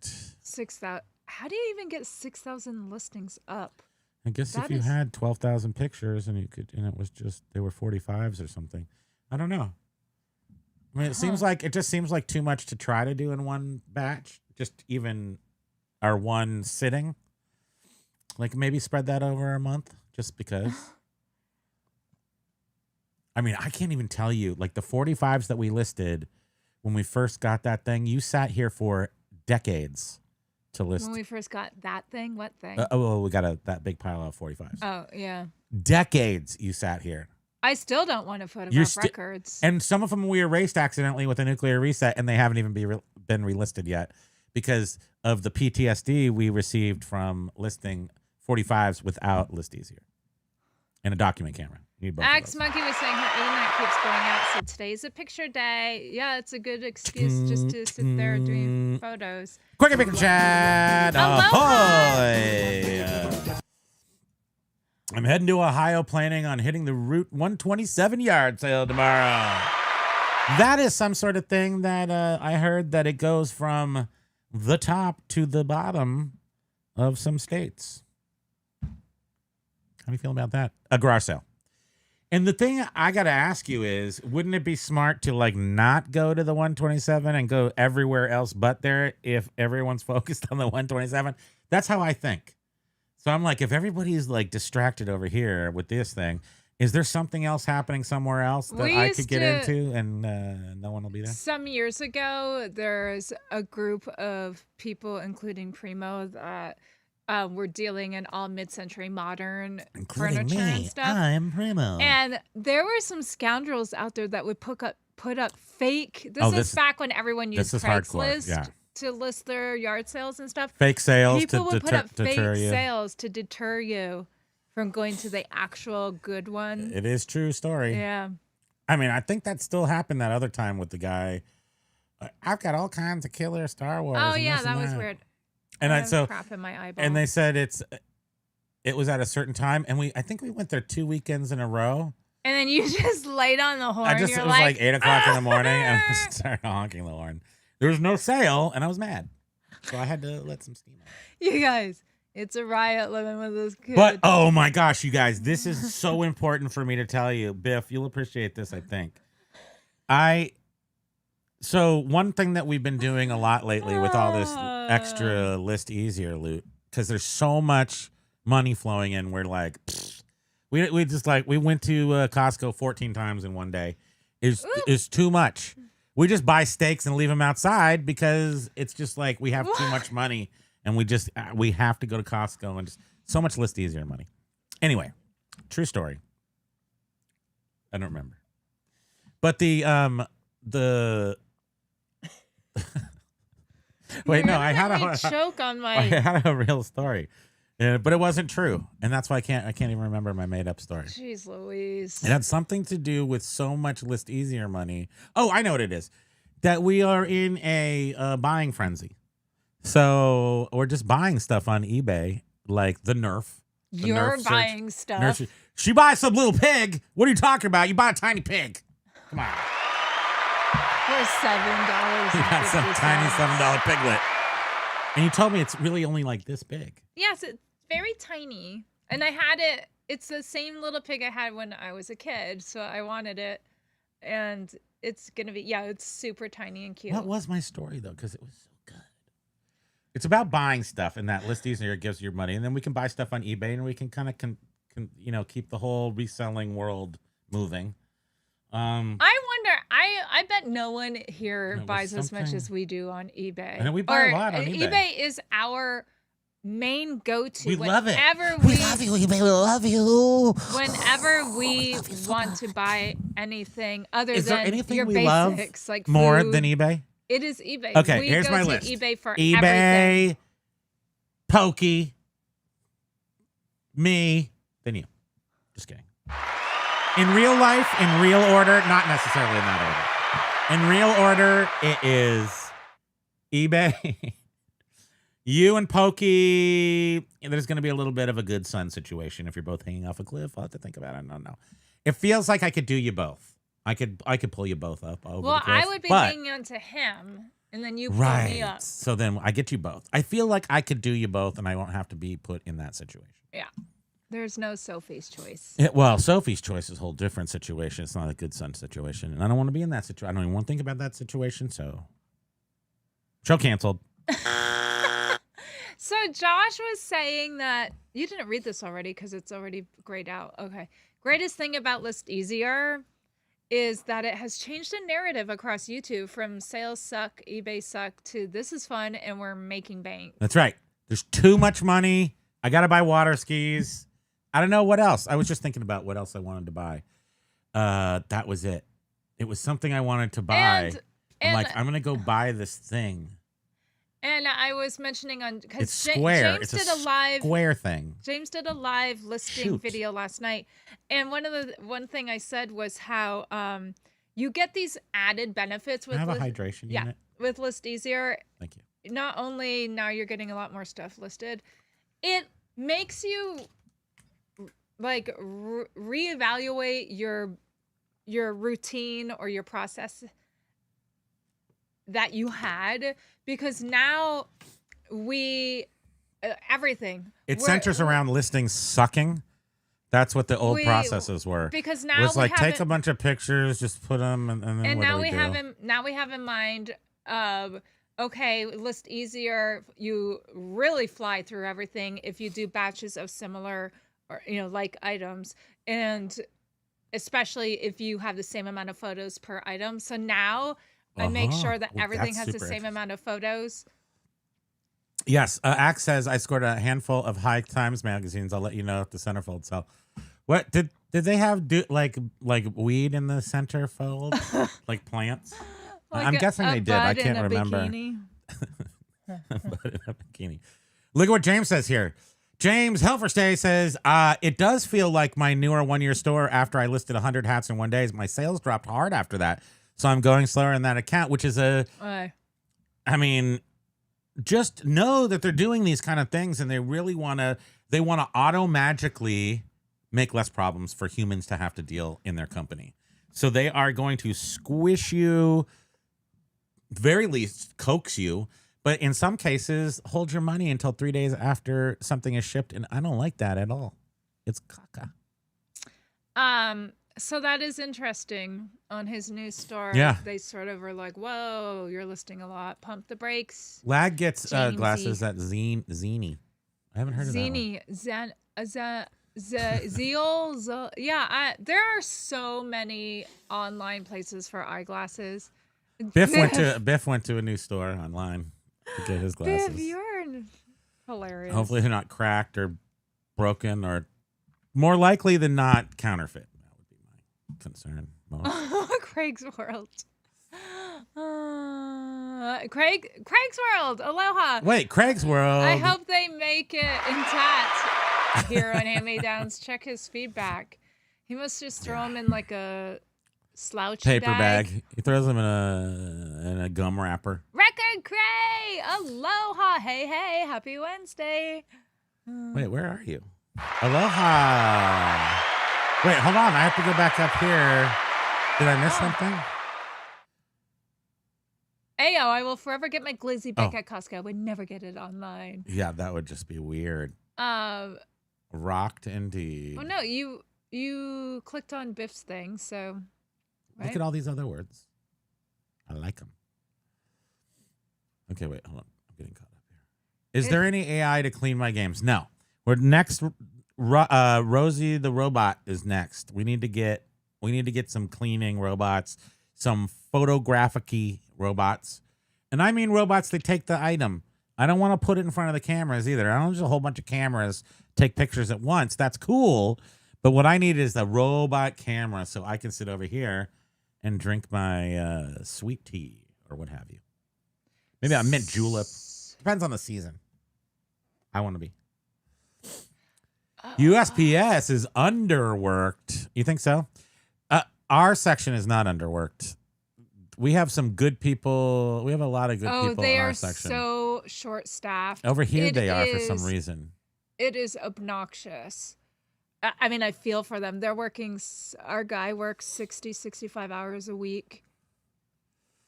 6,000. How do you even get 6,000 listings up? I guess if you had 12,000 pictures and it was just they were 45s or something. I don't know. I mean, it just seems like too much to try to do in one batch. Just even our one sitting. Like maybe spread that over a month just because. I mean, I can't even tell you. Like the 45s that we listed when we first got that thing, you sat here for decades to list. When we first got that thing, what thing? We got that big pile of 45s. Oh, yeah. Decades you sat here. I still don't want to photograph records. And some of them we erased accidentally with a nuclear reset, and they haven't even been relisted yet because of the PTSD we received from listing 45s without list easier and a document camera. You need both of Axe those. Monkey was saying her internet keeps going out, so today's a picture day. Yeah, it's a good excuse just to sit there doing photos. Quick picture chat. Ahoy! I'm heading to Ohio, planning on hitting the Route 127 yard sale tomorrow. That is some sort of thing that I heard that it goes from the top to the bottom of some states. How do you feel about that? A garage sale. And the thing I got to ask you is, wouldn't it be smart to like not go to the 127 and go everywhere else but there if everyone's focused on the 127? That's how I think. So I'm like, if everybody's like distracted over here with this thing, is there something else happening somewhere else that I could get into and no one will be there? Some years ago, there's a group of people, including Primo, that were dealing in all mid-century modern Including furniture and me. stuff. I'm Primo. And there were some scoundrels out there that would put up fake. This is back when everyone used this is hardcore, Craigslist yeah. to list their yard sales and stuff. Fake sales People to would put up fake deter you. sales to deter you from going to the actual good one. It is true story. Yeah. I mean, I think that still happened that other time with the guy. I've got all kinds of killer Star Wars. Oh and yeah, this that and was that. weird. And I have so crap in my eyeball. and they said it was at a certain time, and I think we went there 2 weekends in a row. And then you just laid on the horn. It was You're like 8 o'clock in the morning, and I started honking the horn. There was no sale, and I was mad, so I had to let some steam out. You guys, it's a riot living with this kid. But oh my gosh, you guys, this is so important for me to tell you, Biff. You'll appreciate this, I think. So one thing that we've been doing a lot lately with all this extra list easier loot, because there's so much money flowing in, we're like, pfft. we just like we went to Costco 14 times in one day. Is too much. We just buy steaks and leave them outside because it's just like we have too much money, and we have to go to Costco and just so much list easier money. Anyway, true story. I don't remember, but the wait, no, I had a choke on my. I had a real story, but it wasn't true, and that's why I can't even remember my made up story. Jeez Louise. It had something to do with so much list easier money. Oh, I know what it is. That we are in a buying frenzy. So we're just buying stuff on eBay, like the Nerf. The You're Nerf buying stuff. She buys some little pig. What are you talking about? You buy a tiny pig. Come on. For $7. You got some tiny $7 piglet. And you told me it's really only like this big. Yes, it's very tiny. And I had it. It's the same little pig I had when I was a kid, so I wanted it. And it's going to be, it's super tiny and cute. What was my story, though? Because it was so good. It's about buying stuff, and that list easier gives you money. And then we can buy stuff on eBay, and we can kind of keep the whole reselling world moving. I wonder, I bet no one here buys as much something- as we do on eBay. And we buy a lot on eBay. eBay is our main go-to. We love it. We love you, eBay. We love you. Whenever we want to buy anything other Is there than anything your we love basics, like more food, than eBay? it is eBay. Okay, we here's go my to list. eBay for eBay, everything. Pokey, me, then you. Just kidding. In real life, in real order, not necessarily in that order. In real order, it is eBay, you and Pokey. There's going to be a little bit of a good son situation if you're both hanging off a cliff. I'll have to think about it. I don't know. It feels like I could do you both. I could pull you both up over the cliff. I would be hanging on to him, and then you pull me up. So then I get you both. I feel like I could do you both, and I won't have to be put in that situation. Yeah. There's no Sophie's choice. Well, Sophie's choice is a whole different situation. It's not a good son situation, and I don't want to be in that situation. I don't even want to think about that situation. So, show canceled. So Josh was saying that you didn't read this already because it's already grayed out. Okay. Greatest thing about List Easier is that it has changed the narrative across YouTube from sales suck, eBay suck to this is fun and we're making bank. That's right. There's too much money. I got to buy water skis. I don't know what else. I was just thinking about what else I wanted to buy. That was it. It was something I wanted to buy. I'm like, I'm going to go buy this thing. And I was mentioning on because It's square. James It's did a live square thing. James did a live listing video last night, and one thing I said was how you get these added benefits with Can I have a hydration unit? with List Easier. Thank you. Not only now you're getting a lot more stuff listed, it makes you like reevaluate your routine or your process that you had, because now everything it centers around listings sucking. That's what the old processes were. Because now it's like take a bunch of pictures, just put them, and then and what now do we do? have in mind okay, List Easier, you really fly through everything if you do batches of similar or like items, and especially if you have the same amount of photos per item. So now I make sure that everything has the same amount of photos. Yes. Axe says, I scored a handful of High Times magazines. I'll let you know if the centerfold sell. What did they have like weed in the centerfold? Like plants? Like I'm guessing they did. I can't remember. Bikini. Bud in a bikini. Look at what James says here. James Helferstay says, it does feel like my newer 1-year store after I listed 100 hats in 1 day. My sales dropped hard after that. So I'm going slower in that account, which is I mean, just know that they're doing these kind of things and they really want to auto-magically make less problems for humans to have to deal in their company. So they are going to squish you, very least coax you, but in some cases, hold your money until 3 days after something is shipped. And I don't like that at all. It's caca. So that is interesting. On his new store, they sort of were like, whoa, you're listing a lot. Pump the brakes. Lag gets glasses at Zini. I haven't heard of that one. Yeah, there are so many online places for eyeglasses. Biff went to a new store online to get his glasses. Biff, you're hilarious. Hopefully they're not cracked or broken, or more likely than not counterfeit. That would be my concern most. Craig's World. Craig's World. Aloha. Wait, Craig's World. I hope they make it intact here on Hand-Me-Downs. Check his feedback. He must just throw them in like a slouch paper bag. He throws them in a gum wrapper. Record Cray. Aloha. Hey, happy Wednesday. Wait, where are you? Aloha. Wait, hold on. I have to go back up here. Did I miss something? Ayo, I will forever get my glizzy back at Costco. I would never get it online. Yeah, that would just be weird. Rocked indeed. Well, no, you clicked on Biff's thing, so. Right? Look at all these other words. I like them. Okay, wait, hold on. I'm getting caught up here. Is there any AI to clean my games? No. We're next. Rosie the robot is next. We need to get some cleaning robots, some photographic-y robots. And I mean robots that take the item. I don't want to put it in front of the cameras either. I don't just a whole bunch of cameras take pictures at once. That's cool. But what I need is a robot camera so I can sit over here and drink my sweet tea or what have you. Maybe a mint julep. Depends on the season. I want to be. USPS is underworked. You think so? Our section is not underworked. We have some good people. We have a lot of good people in our section. They are so short-staffed. Over here they are for some reason. It is obnoxious. I mean, I feel for them. They're working, our guy works 60, 65 hours a week.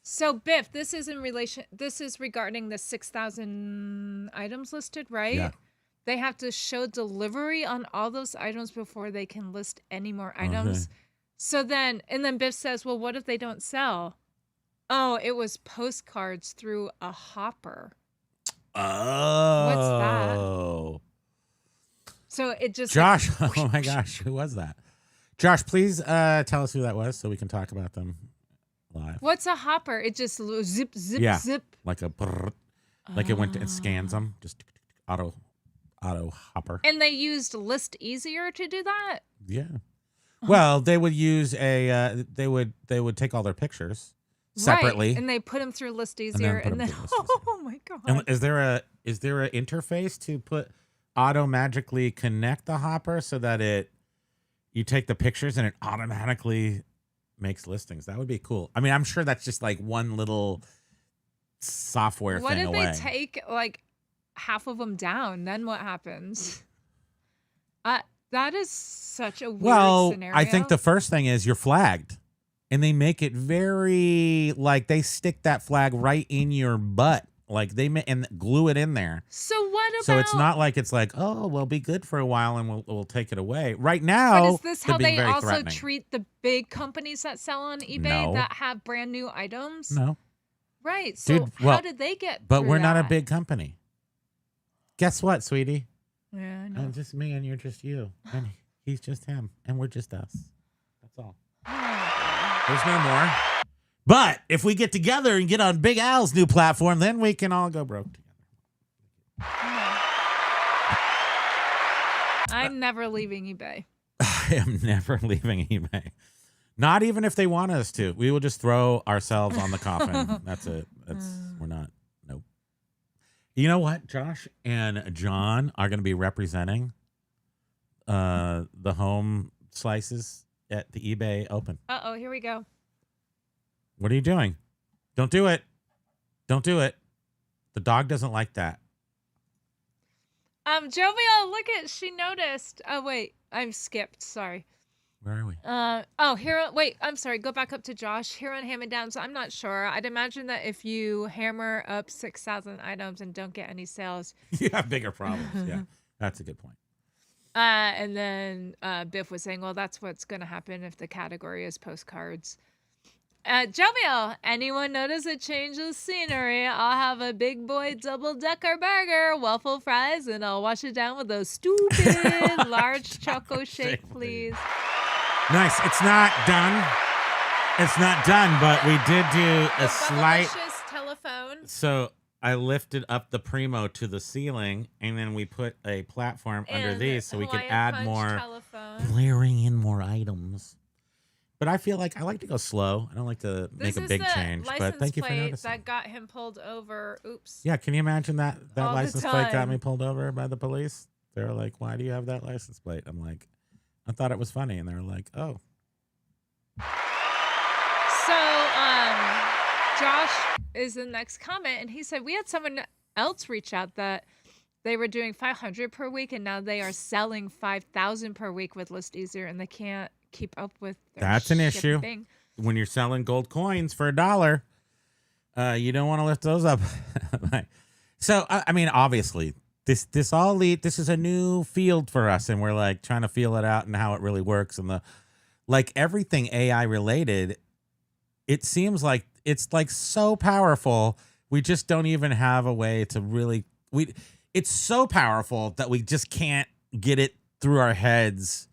So, Biff, this is regarding the 6,000 items listed, right? Yeah. They have to show delivery on all those items before they can list any more items. Okay. So then Biff says, well, what if they don't sell? Oh, it was postcards through a hopper. Oh. So it just Josh. Oh my gosh. Who was that? Josh, please tell us who that was so we can talk about them live. What's a hopper? It just zip, zip, Yeah. zip. Like a brrr, like it went and scans them. Just auto hopper. And they used List Easier to do that? Yeah. Well, they would use a they would take all their pictures separately. Right. And they put them through List Easier and then, oh my god. And is there a interface to auto magically connect the hopper so that you take the pictures and it automatically makes listings? That would be cool. I mean, I'm sure that's just like one little software what thing away. What if they take like half of them down? Then what happens? That is such a weird scenario. I think the first thing is you're flagged. And they make it very, like, they stick that flag right in your butt. Like, and glue it in there. So what about... So it's not like it's like, oh, well, be good for a while and we'll take it away. Right now, but is this how they also threatening. Treat the big companies that sell on eBay that have brand new items? No. Right. So how did they get But we're not a big company. Guess what, sweetie? Yeah, I know. I'm just me and you're just you. And he's just him. And we're just us. That's all. There's no more. But if we get together and get on Big Al's new platform, then we can all go broke together. I'm never leaving eBay. I am never leaving eBay. Not even if they want us to. We will just throw ourselves on the coffin. That's it. We're not. Nope. You know what? Josh and John are going to be representing the home slices at the eBay Open. Uh-oh, here we go. What are you doing? Don't do it. Don't do it. The dog doesn't like that. Jovial, look at, she noticed. Oh, wait, I've skipped. Sorry. Where are we? Wait, I'm sorry. Go back up to Josh. Here on Ham and Downs, I'm not sure. I'd imagine that if you hammer up 6,000 items and don't get any sales, you have bigger problems. Yeah, that's a good point. And then Biff was saying, well, that's what's going to happen if the category is postcards. Jovial, anyone notice a change of scenery? I'll have a big boy double-decker burger, waffle fries, and I'll wash it down with a stupid large choco shake, please. Nice. It's not done. It's not done, but we did do a slight telephone. So I lifted up the Primo to the ceiling, and then we put a platform under these so we could add more, layering in more items. But I feel like I like to go slow. I don't like to make a big change. But thank you for noticing. That got him pulled over. Oops. Yeah, can you imagine that All license plate got me pulled over by the police? They were like, "Why do you have that license plate?" I'm like, "I thought it was funny," and they were like, "Oh." So, Josh is the next comment, and he said we had someone else reach out that they were doing 500 per week, and now they are selling 5,000 per week with List Easier, and they can't keep up with their That's an issue. shipping. When you're selling gold coins for $1, you don't want to lift those up. So I mean, obviously, this is a new field for us, and we're like trying to feel it out and how it really works, and everything AI related. It seems like it's like so powerful. We just don't even have a way to really. It's so powerful that we just can't get it through our heads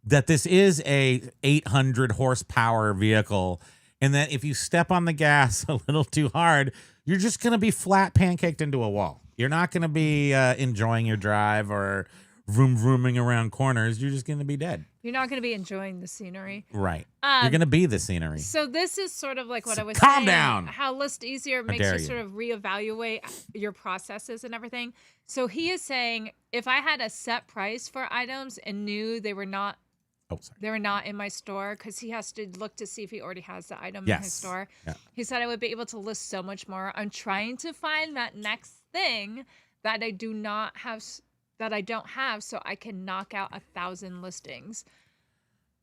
that this is a 800 horsepower vehicle, and that if you step on the gas a little too hard, you're just going to be flat pancaked into a wall. You're not going to be enjoying your drive or vrooming around corners. You're just going to be dead. You're not going to be enjoying the scenery. Right. You're going to be the scenery. So this is sort of like what I was Calm saying. down. How List Easier makes you sort of reevaluate your processes and everything. So he is saying if I had a set price for items and knew they were not in my store, because he has to look to see if he already has the item in his store. Yeah. He said I would be able to list so much more. I'm trying to find that next thing that I don't have, so I can knock out 1,000 listings.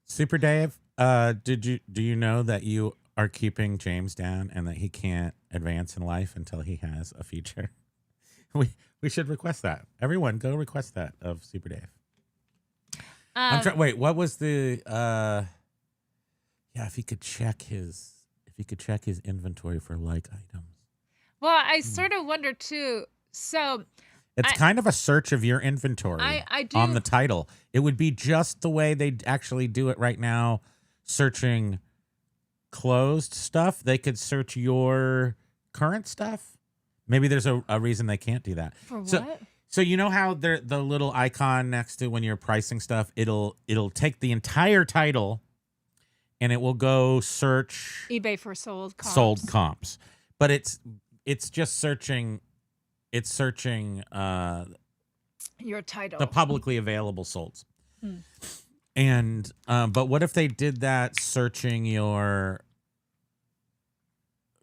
Super Dave, do you know that you are keeping James down and that he can't advance in life until he has a feature? We should request that. Everyone, go request that of Super Dave. Wait, what was the? If he could check his inventory for like items. Well, I sort of wonder too. So It's I- kind of a search of your inventory I do on the title. It would be just the way they actually do it right now, searching closed stuff. They could search your current stuff. Maybe there's a reason they can't do that. for So, what? So you know how the little icon next to when you're pricing stuff, it'll take the entire title and it will go search eBay for sold comps. sold comps. But it's just searching Your title. the publicly available solds. Hmm. And but what if they did that searching your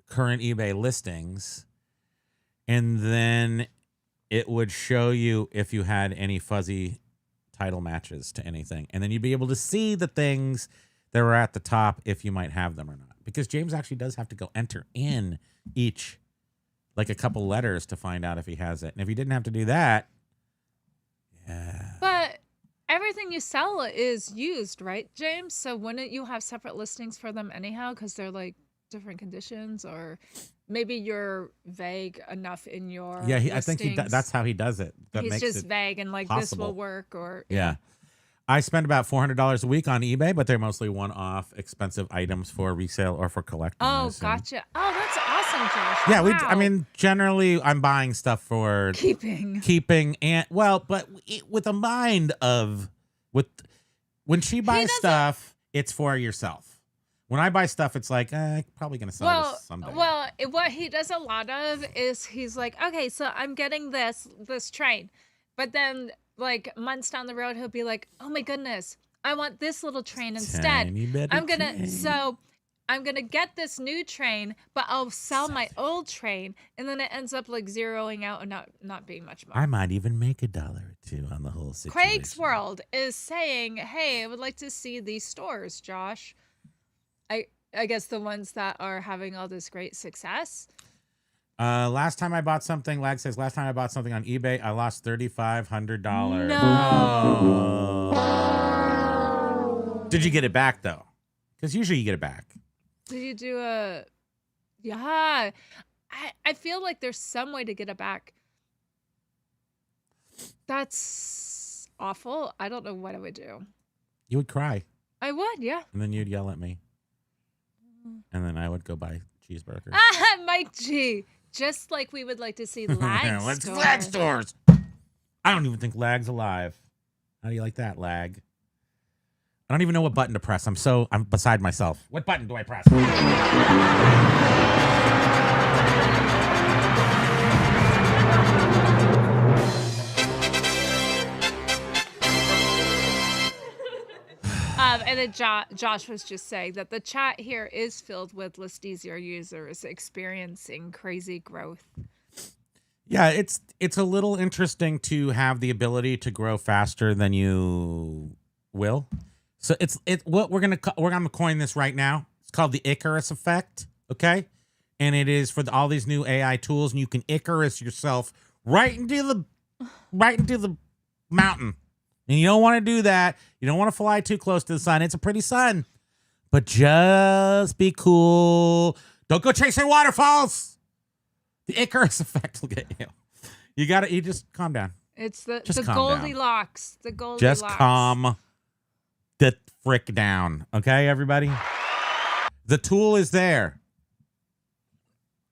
current eBay listings and then it would show you if you had any fuzzy title matches to anything. And then you'd be able to see the things that were at the top if you might have them or not. Because James actually does have to go enter in each, like a couple letters to find out if he has it. And if he didn't have to do that, yeah. But everything you sell is used, right, James? So wouldn't you have separate listings for them anyhow? Because they're like different conditions, or maybe you're vague enough in your Yeah, I think listings. that's how he does it. That He's makes just it vague and like this will possible. work, or Yeah. I spend about $400 a week on eBay, but they're mostly one-off expensive items for resale or for collecting. I Oh, assume. gotcha. Oh, that's awesome, Josh. Yeah, I Wow. mean, generally, I'm buying stuff for keeping. and but with a mind of when she buys doesn't- stuff, it's for yourself. When I buy stuff, it's like I'm probably gonna sell this someday. What he does a lot of is he's like, okay, so I'm getting this train, but then like months down the road, he'll be like, oh my goodness, I want this little train instead. Tiny better I'm gonna train. get this new train, but I'll sell my old train, and then it ends up like zeroing out and not being much more. I might even make $1 or $2 on the whole situation. Craig's World is saying, hey, I would like to see these stores, Josh. I guess the ones that are having all this great success. Last time I bought something, Lag says, last time I bought something on eBay, I lost $3,500. No. Did you get it back though? Because usually you get it back. Did you do a? Yeah, I feel like there's some way to get it back. That's awful. I don't know what I would do. You would cry, I would, yeah. and then you'd yell at me, and then I would go buy cheeseburgers. Ah, Mike G. Just like we would like to see Lag Let's store. Lag stores. I don't even think Lag's alive. How do you like that, Lag? I don't even know what button to press. I'm beside myself. What button do I press? And then Josh was just saying that the chat here is filled with Listezier users experiencing crazy growth. Yeah, it's a little interesting to have the ability to grow faster than you will. So it's what we're gonna coin this right now. It's called the Icarus effect. Okay, and it is for all these new AI tools, and you can Icarus yourself right into the mountain. And you don't want to do that. You don't want to fly too close to the sun. It's a pretty sun, but just be cool. Don't go chasing waterfalls. The Icarus effect will get you. You just calm down. It's the Just calm down. Goldilocks. The Goldilocks. Just calm the frick down. Okay, everybody? The tool is there.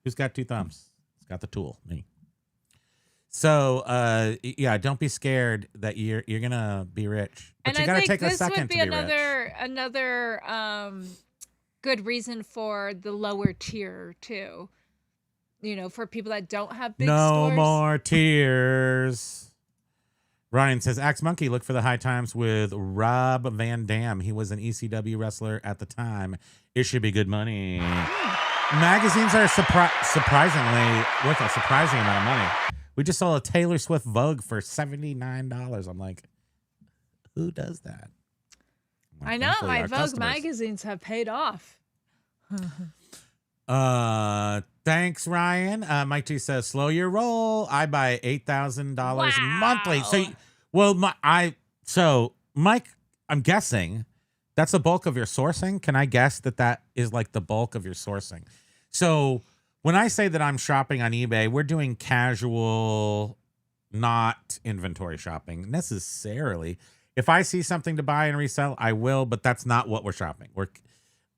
Who's got 2 thumbs? It's got the tool. Me. So, yeah, don't be scared that you're gonna be rich. But And you gotta I think take a this second would be to be rich. another good reason for the lower tier too. You know, for people that don't have big No stores. more tears. Ryan says, Axe Monkey, look for the high times with Rob Van Dam. He was an ECW wrestler at the time. It should be good money. Magazines are surprisingly worth a surprising amount of money. We just saw a Taylor Swift Vogue for $79. I'm like, who does that? Well, I know, thankfully, my our Vogue customers. magazines have paid off. Thanks, Ryan. Mike G says, slow your roll. I buy $8,000 monthly. So, Mike, I'm guessing that's the bulk of your sourcing. Can I guess that is like the bulk of your sourcing? So When I say that I'm shopping on eBay, we're doing casual, not inventory shopping necessarily. If I see something to buy and resell, I will, but that's not what we're shopping.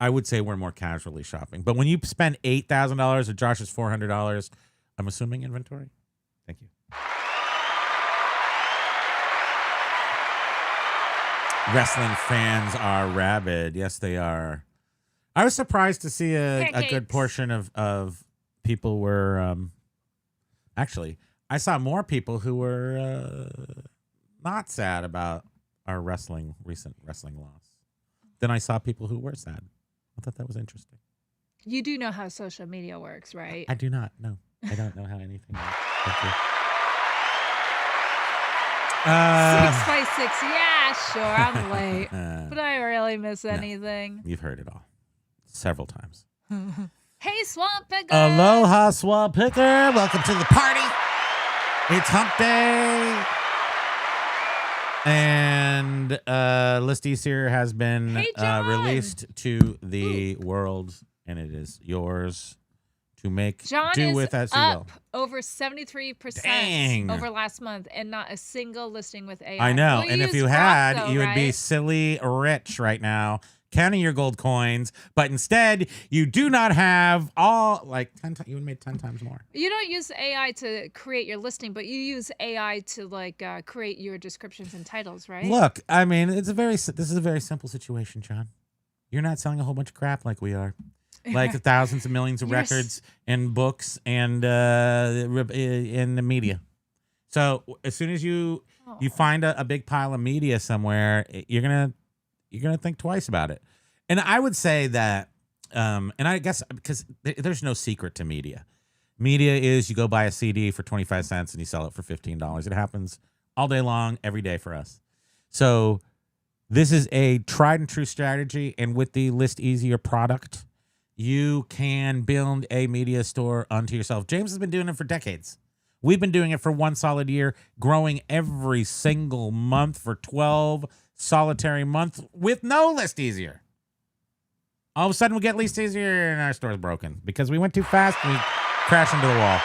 I would say we're more casually shopping. But when you spend $8,000 or Josh's $400, I'm assuming inventory. Thank you. Wrestling fans are rabid. Yes, they are. I was surprised to see a good Pancakes. portion of people were. Actually, I saw more people who were not sad about our recent wrestling loss than I saw people who were sad. I thought that was interesting. You do know how social media works, right? I do not. No, I don't know how anything works. Thank you. 6x6. Yeah, sure. I'm late. But I really miss anything. You've heard it all several times. Hey, Swamp Picker. Aloha, Swamp Picker. Welcome to the party. It's hump day. And List Easier has been Hey, John. released to the world, and it is yours to make John do is with as you will. up over 73% Dang. over last month, and not a single listing with AI. I know. Well, And if use you Grok, had, though, you would be right? silly rich right now, counting your gold coins. But instead, you do not have all, like, 10 times. You would have made 10 times more. You don't use AI to create your listing, but you use AI to create your descriptions and titles, right? Look, I mean, this is a very simple situation, John. You're not selling a whole bunch of crap like we are. Like thousands of millions of Yes. records and books and in the media. So as soon as you find a big pile of media somewhere, you're gonna think twice about it. And I would say that, and I guess because there's no secret to media. Media is you go buy a CD for 25 cents and you sell it for $15. It happens all day long, every day for us. So this is a tried and true strategy, and with the List Easier product, you can build a media store unto yourself. James has been doing it for decades. We've been doing it for one solid year, growing every single month for 12 solitary months with no List Easier. All of a sudden, we get List Easier and our store's broken because we went too fast and we crashed into the wall.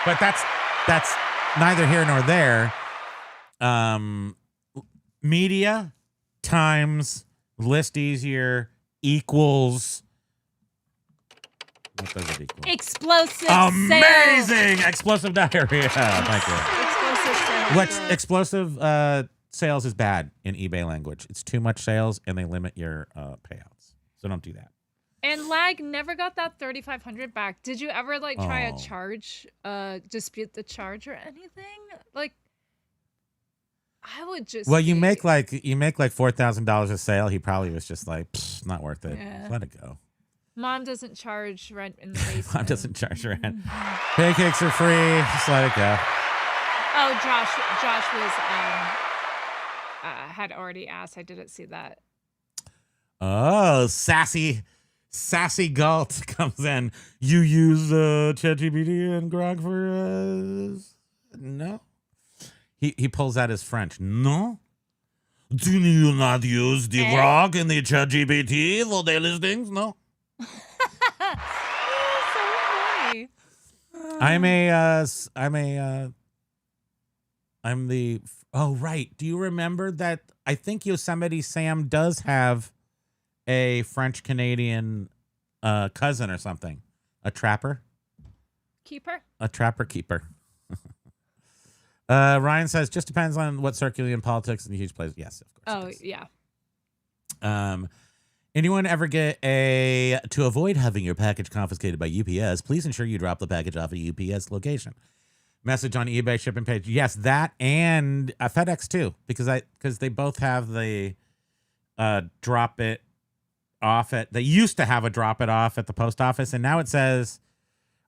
But that's neither here nor there. Media times List Easier equals. What does it equal? Explosive Amazing! sales. Explosive diarrhea. Thank you. Explosive sales. Explosive sales is bad in eBay language. It's too much sales, and they limit your payouts. So don't do that. And Lag never got that 3,500 back. Did you ever try a Oh. charge, dispute the charge or anything? I would just. Well, you make like $4,000 a sale. He probably was just like, not worth it. Yeah. Just let it go. Mom doesn't charge rent in the basement. Mom doesn't charge rent. Pancakes are free. Just let it go. Oh, Josh was had already asked. I didn't see that. Oh, sassy Galt comes in. You use ChatGPT and Grok for no. He pulls out his French. No. Do you not use the Grok and the ChatGPT for their listings? No. Oh, so funny. Oh, right. Do you remember that? I think Yosemite Sam does have a French Canadian cousin or something. A trapper Keeper. keeper. Ryan says, just depends on what circulating in politics and huge plays. Yes, of course. Oh, it does. yeah. Anyone ever get to avoid having your package confiscated by UPS, please ensure you drop the package off a UPS location. Message on eBay shipping page. Yes, that and FedEx too, because they both have the drop it off at. They used to have a drop it off at the post office, and now it says,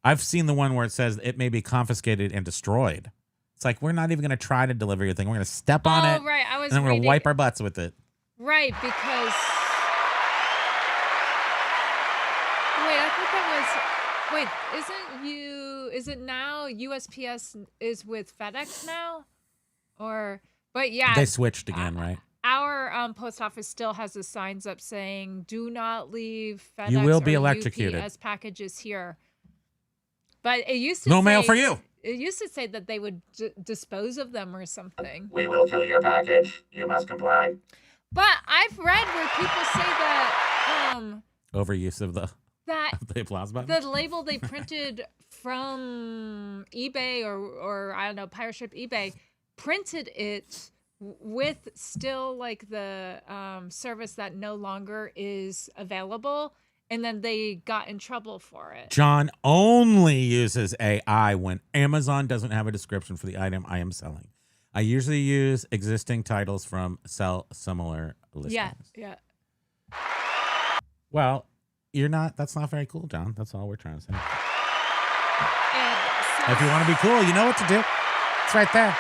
I've seen the one where it says it may be confiscated and destroyed. It's like, we're not even going to try to deliver your thing. We're going to step on it, Right. I was. and then we're going to reading- wipe our butts with it. Right, because. Wait, I thought that was. Wait, is it now USPS is with FedEx now? But yeah. They switched again, right? Our post office still has the signs up saying, "Do not leave FedEx You will be or electrocuted." UPS packages here." But it used to No say, mail for you. It used to say that they would dispose of them or something. We will kill your package. You must comply. But I've read where people say that Overuse of the that applause button. the label they printed from eBay or I don't know, pirate ship eBay printed it with still like the service that no longer is available, and then they got in trouble for it. John only uses AI when Amazon doesn't have a description for the item I am selling. I usually use existing titles from similar listings. Yeah. Well, that's not very cool, John. That's all we're trying to say. And so If you want to be cool, you know what to do. It's right there.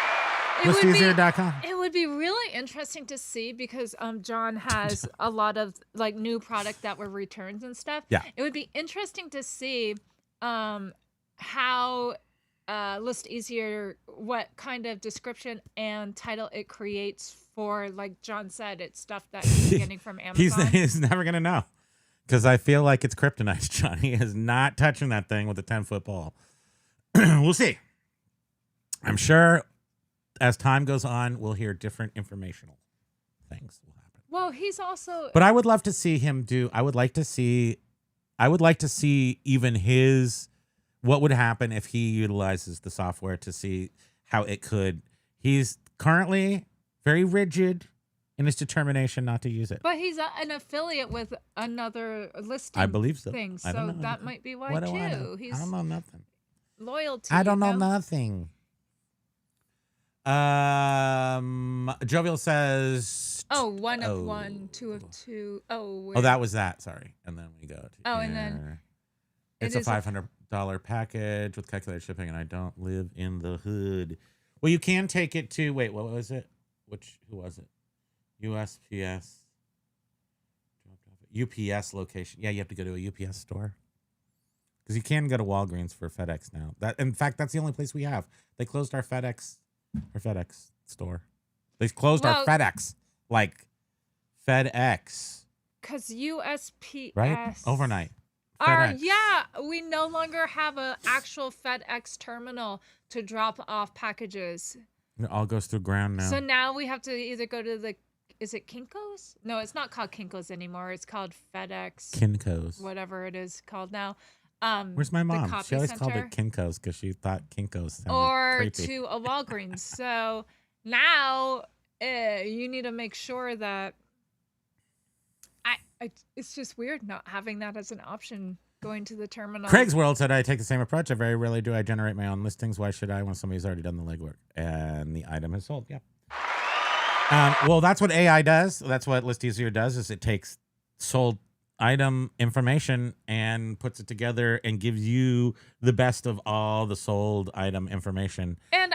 ListEasier.com. It would be really interesting to see because John has a lot of like new product that were returns and stuff. Yeah. It would be interesting to see how List Easier, what kind of description and title it creates for, like John said, it's stuff that he's getting from Amazon. He's never going to know because I feel like it's kryptonite, John. He is not touching that thing with a 10-foot pole. We'll see. I'm sure as time goes on, we'll hear different informational things will happen. Well, he's also But I would love to see him do. I would like to see even his. What would happen if he utilizes the software to see how it could? He's currently very rigid in his determination not to use it. But he's an affiliate with another listing. I believe so. Thing, I don't so know. that might be why What do I know? too. He's I don't know nothing. loyal to I don't you, know nothing. Jovial says. Oh, one of one, two of two. Oh, Oh, that was that. Sorry. And then we go to. Oh, and here. then It's it a is $500 package with calculated shipping, and I don't live in the hood. Well, you can take it to. Wait, what was it? Who was it? USPS. UPS location. Yeah, you have to go to a UPS store. Because you can go to Walgreens for FedEx now. In fact, that's the only place we have. They closed our FedEx store. They closed our FedEx. Like FedEx. because USPS Right? Overnight. Are FedEx. we no longer have an actual FedEx terminal to drop off packages. It all goes through ground now. So now we have to either go to is it Kinko's? No, it's not called Kinko's anymore. It's called FedEx. Kinko's. Whatever it is called now. Where's my mom? copy She always center. called it Kinko's because she thought Kinko's sounded Or creepy. to a Walgreens. So now you need to make sure that it's just weird not having that as an option going to the terminal. Craig's World said, I take the same approach. I very rarely do I generate my own listings. Why should I when somebody's already done the legwork and the item is sold? Yeah. Well, that's what AI does. That's what List Easier does is it takes sold item information and puts it together and gives you the best of all the sold item information. And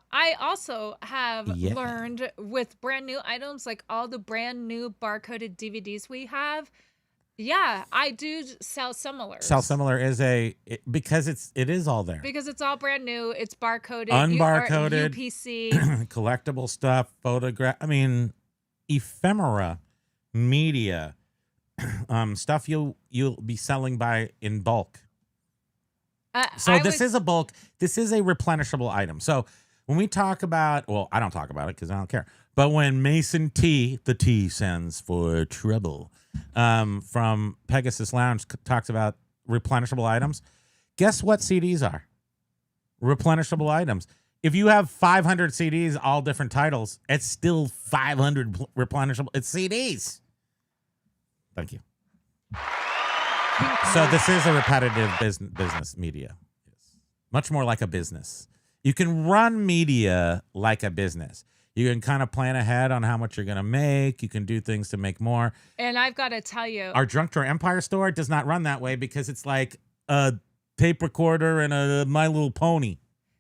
I also have Yeah. learned with brand new items, like all the brand new barcoded DVDs we have. Yeah, I do sell similars. Sell similar is because it is all there. Because it's all brand new. It's barcoded. Unbarcoded. UPC. Collectible stuff, ephemera, media, stuff you'll be selling in bulk. So this is a bulk. This is a replenishable item. So when we talk about, well, I don't talk about it because I don't care. But when Mason T, the T stands for trouble, from Pegasus Lounge talks about replenishable items, guess what CDs are? Replenishable items. If you have 500 CDs, all different titles, it's still 500 replenishable. It's CDs. Thank you. So this is a repetitive business media. Yes. Much more like a business. You can run media like a business. You can kind of plan ahead on how much you're going to make. You can do things to make more. And I've got to tell you, Our Drunk Drawer Empire store does not run that way because it's like a tape recorder and a My Little Pony.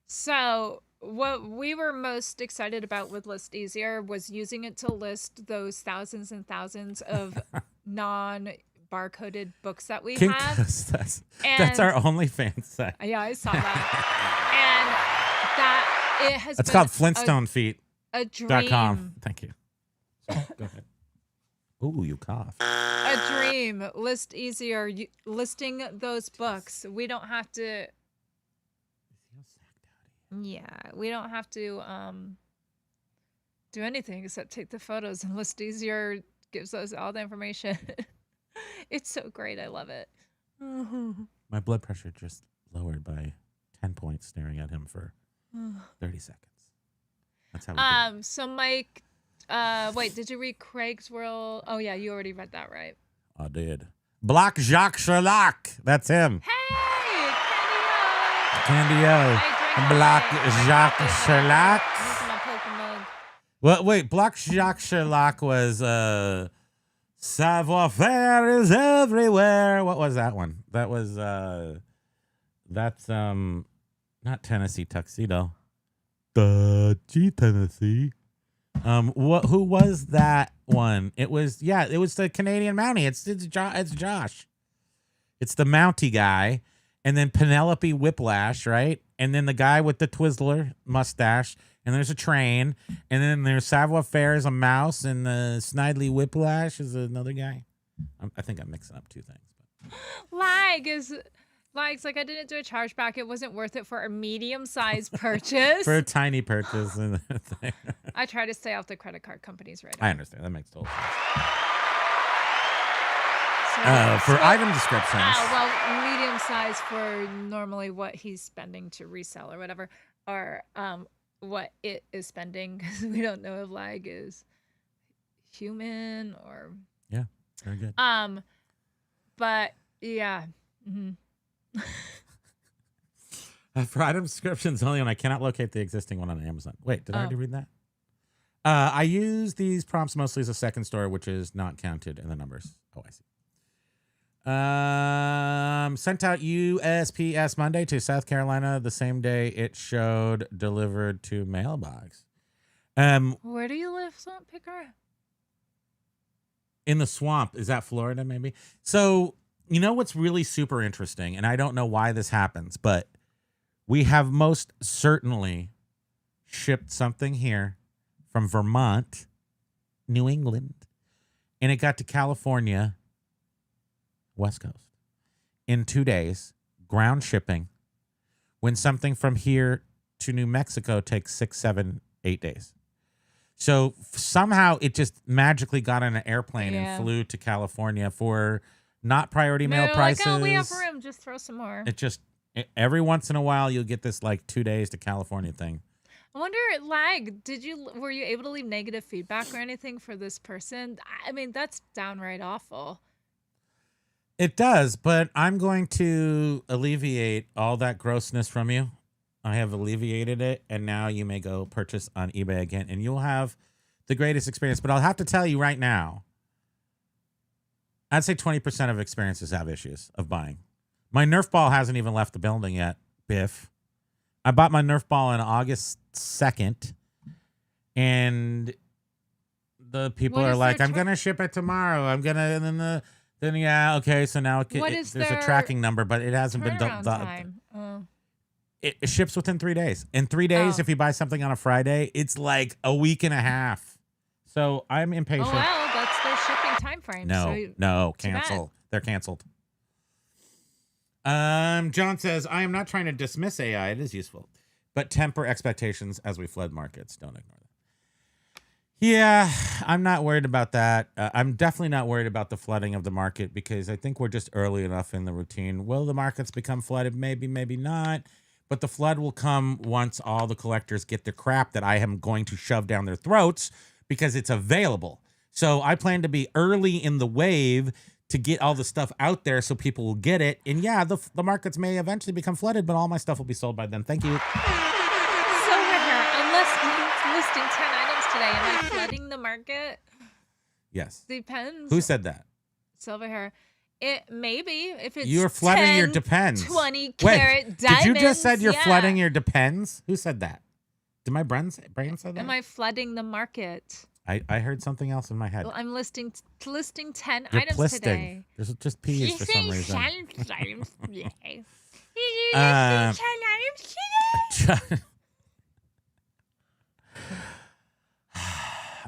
so what we were most excited about with List Easier was using it to list those thousands and thousands of non-barcoded books that we have. That's And- our OnlyFans site. Yeah, I saw that. And that it has It's been called FlintstoneFeet.com. a dream. Thank you. Sorry, go ahead. Ooh, you cough. A dream. List Easier. Listing those books. We don't have to Yeah, we don't have to do anything except take the photos, and List Easier gives us all the information. It's so great. I love it. My blood pressure just lowered by 10 points staring at him for 30 seconds. That's how we do it. So Mike, wait, did you read Craig's World? Oh yeah, you already read that, right? I did. Block Jacques Sherlock. That's him. Hey, Candy-O. Block Jacques Sherlock. Using my Pokemon. Well, wait. Block Jacques Sherlock was savoir-faire is everywhere. What was that one? That was that's not Tennessee Tuxedo. Tennessee. Who was that one? It was the Canadian Mountie. It's Josh. It's the Mountie guy, and then Penelope Whiplash, right? And then the guy with the Twizzler mustache, and there's a train, and then there's savoir-faire is a mouse, and the Snidely Whiplash is another guy. I think I'm mixing up two things. Lag's like, I didn't do a chargeback. It wasn't worth it for a medium-sized purchase. For a tiny purchase. I try to stay off the credit card companies right I now. understand. That makes total sense. For item descriptions. Well, medium-sized for normally what he's spending to resell or whatever, or what it is spending, because we don't know if Lag is human or... Yeah, very good. But, yeah. Mm-hmm. For item descriptions only, and I cannot locate the existing one on Amazon. Wait, did I already read that? I use these prompts mostly as a second store, which is not counted in the numbers. Oh, I see. Sent out USPS Monday to South Carolina the same day it showed delivered to mailbox. Where do you live, Swamp Picker? In the swamp. Is that Florida, maybe? So, you know what's really super interesting, and I don't know why this happens, but we have most certainly shipped something here from Vermont, New England, and it got to California, West Coast, in 2 days, ground shipping, when something from here to New Mexico takes 6, 7, 8 days. So somehow it just magically got on an airplane and flew to California for not priority mail prices. Like, oh, we have room. Just throw some more. Every once in a while you'll get this like 2 days to California thing. I wonder, Lag, were you able to leave negative feedback or anything for this person? I mean, that's downright awful. It does, but I'm going to alleviate all that grossness from you. I have alleviated it, and now you may go purchase on eBay again, and you'll have the greatest experience. But I'll have to tell you right now, I'd say 20% of experiences have issues of buying. My Nerf ball hasn't even left the building yet, Biff. I bought my Nerf ball on August 2nd, and the people are like, I'm going to ship it tomorrow. I'm going to, and then yeah, okay, so now there's a tracking number, but it hasn't been done. It ships within 3 days. In 3 days, if you buy something on a Friday, it's like a week and a half. So I'm impatient. Oh, well, that's their shipping time frame. No, cancel. They're canceled. John says, I am not trying to dismiss AI. It is useful, but temper expectations as we flood markets. Don't ignore that. Yeah, I'm not worried about that. I'm definitely not worried about the flooding of the market because I think we're just early enough in the routine. Will the markets become flooded? Maybe, maybe not. But the flood will come once all the collectors get the crap that I am going to shove down their throats because it's available. So I plan to be early in the wave to get all the stuff out there so people will get it. And yeah, the markets may eventually become flooded, but all my stuff will be sold by then. Thank you. So unless I'm listing 10 items today, am I flooding the market? Yes. Depends. Who said that? Silver hair. It maybe if it's you're flooding 10, your depends. 20 carat diamonds. Did you just said you're flooding your depends? Who said that? Did my brain say that? Am I flooding the market? I heard something else in my head. Well, I'm listing 10 you're items plisting. Today. There's just peas for some reason. I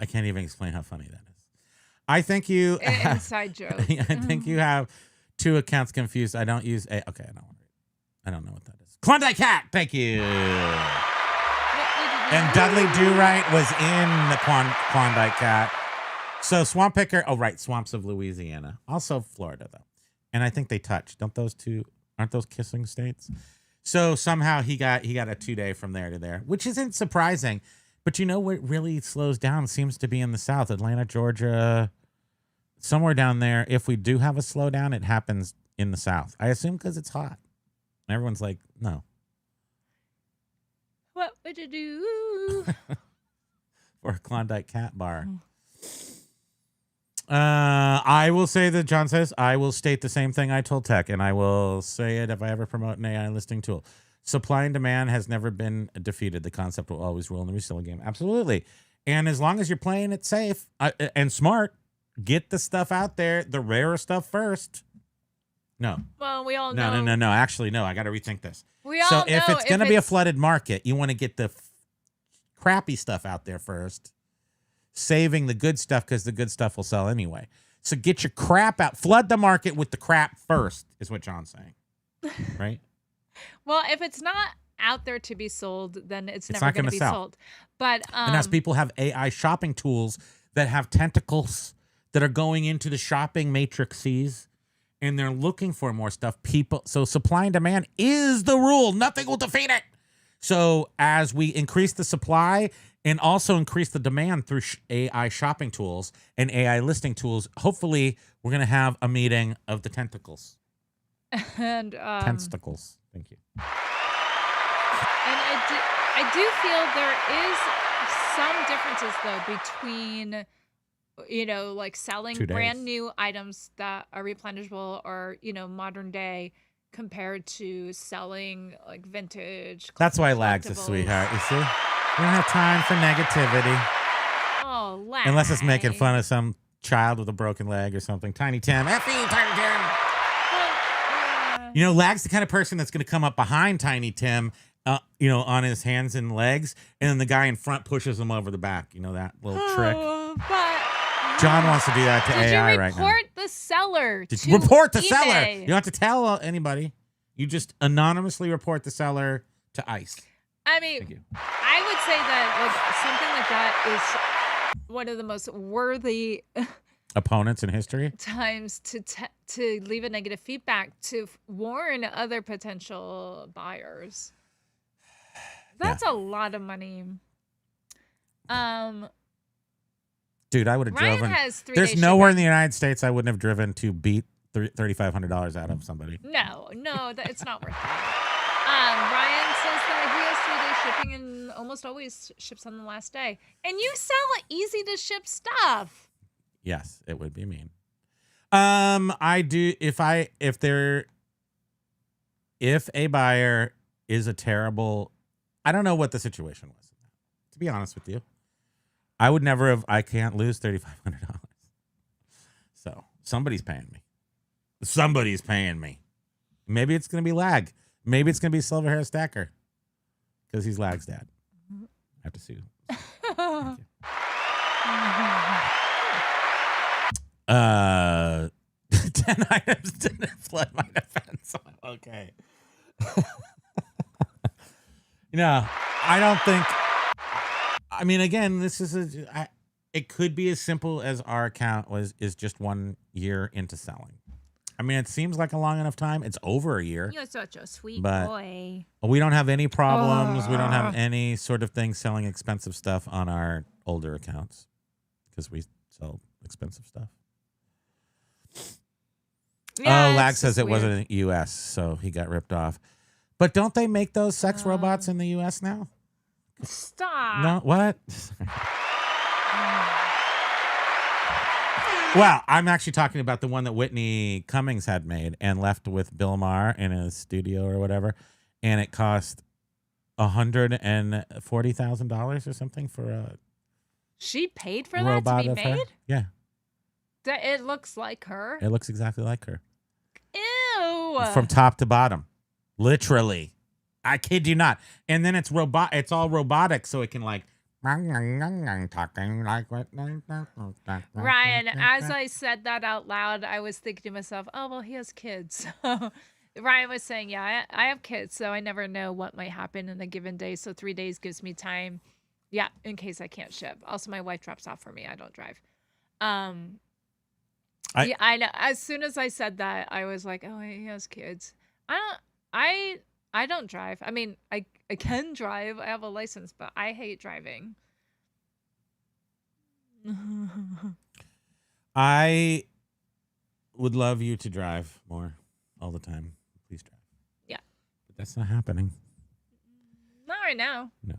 can't even explain how funny that is. I think you inside joke. I think you have two accounts confused. I don't use okay. I don't know what that is. Klondike Cat. Thank you. And Dudley Do-Right was in the Klondike Cat. So Swamp Picker, oh right, Swamps of Louisiana. Also Florida though. And I think they touch. Aren't those kissing states? So somehow he got a 2-day from there to there, which isn't surprising. But you know what really slows down seems to be in the South, Atlanta, Georgia, somewhere down there. If we do have a slowdown, it happens in the South. I assume because it's hot. And everyone's like, no. What would you do? For a Klondike Cat bar. I will say that John says, I will state the same thing I told Tech, and I will say it if I ever promote an AI listing tool. Supply and demand has never been defeated. The concept will always rule in the reseller game. Absolutely. And as long as you're playing it safe and smart, get the stuff out there, the rarer stuff first. No. Well, we all know. No. Actually, no. I got to rethink this. We all so know if it's going to be a flooded market, you want to get the crappy stuff out there first, saving the good stuff because the good stuff will sell anyway. So get your crap out. Flood the market with the crap first is what John's saying. Right? Well, if it's not out there to be sold, then it's never not going to gonna be sell. sold. But And as people have AI shopping tools that have tentacles that are going into the shopping matrices and they're looking for more stuff, so supply and demand is the rule. Nothing will defeat it. So as we increase the supply and also increase the demand through AI shopping tools and AI listing tools, hopefully we're going to have a meeting of the tentacles. and Tentacles. Thank you. And I do feel there is some differences though between, like selling 2 days. brand new items that are replenishable or, modern day compared to selling like vintage. That's why Lag's a collectibles. sweetheart. You see? We don't have time for negativity. Oh, Lag. Unless it's making fun of some child with a broken leg or something. Tiny Tim. F you, Tiny Tim. Lag's the kind of person that's going to come up behind Tiny Tim, on his hands and legs, and then the guy in front pushes him over the back. You know that little trick? But John wants to do that to AI right now. report the seller to Report the eBay? seller. You don't have to tell anybody. You just anonymously report the seller to ICE. I mean, Thank you. I would say that something like that is one of the most worthy Opponents in history? times to leave a negative feedback to warn other potential buyers. That's a lot of money. Dude, I would have Ryan driven. has 3 There's days nowhere in shipping. the United States I wouldn't have driven to beat $3,500 out of somebody. No, it's not worth that. Ryan says that he has 3 days shipping and almost always ships on the last day. And you sell easy to ship stuff. Yes, it would be mean. I do if a buyer is a terrible, I don't know what the situation was. To be honest with you, I would never have. I can't lose $3,500. So somebody's paying me. Somebody's paying me. Maybe it's gonna be Lag. Maybe it's gonna be Silver Hair Stacker because he's Lag's dad. I have to sue. Thank you. 10 items didn't flood my defense. Okay. I don't think. I mean, again, this is it could be as simple as our account is just 1 year into selling. I mean, it seems like a long enough time. It's over a year. You're such a sweet But- boy. We don't have any problems. We don't have any sort of thing selling expensive stuff on our older accounts because we sell expensive stuff. Yeah, Lag it's says just it weird. wasn't in U.S., so he got ripped off. But don't they make those sex robots in the U.S. now? Stop. No, what? Well, I'm actually talking about the one that Whitney Cummings had made and left with Bill Maher in his studio or whatever, and it cost $140,000 or something for a She paid for that to robot be of her. made? Yeah, It looks like her. it looks exactly like her Ew. from top to bottom, literally. I kid you not. And then it's It's all robotic, so it can like. Talking like Ryan, as I said that out loud, I was thinking to myself, oh, well, he has kids. Ryan was saying, yeah, I have kids, so I never know what might happen in a given day. So 3 days gives me time Yeah, in case I can't ship. Also, my wife drops off for me. I don't drive. Yeah, I know. As soon as I said that, I was like, "Oh, he has kids." I don't drive. I mean, I can drive. I have a license, but I hate driving. I would love you to drive more all the time. Please drive. Yeah. But that's not happening. Not right now. No.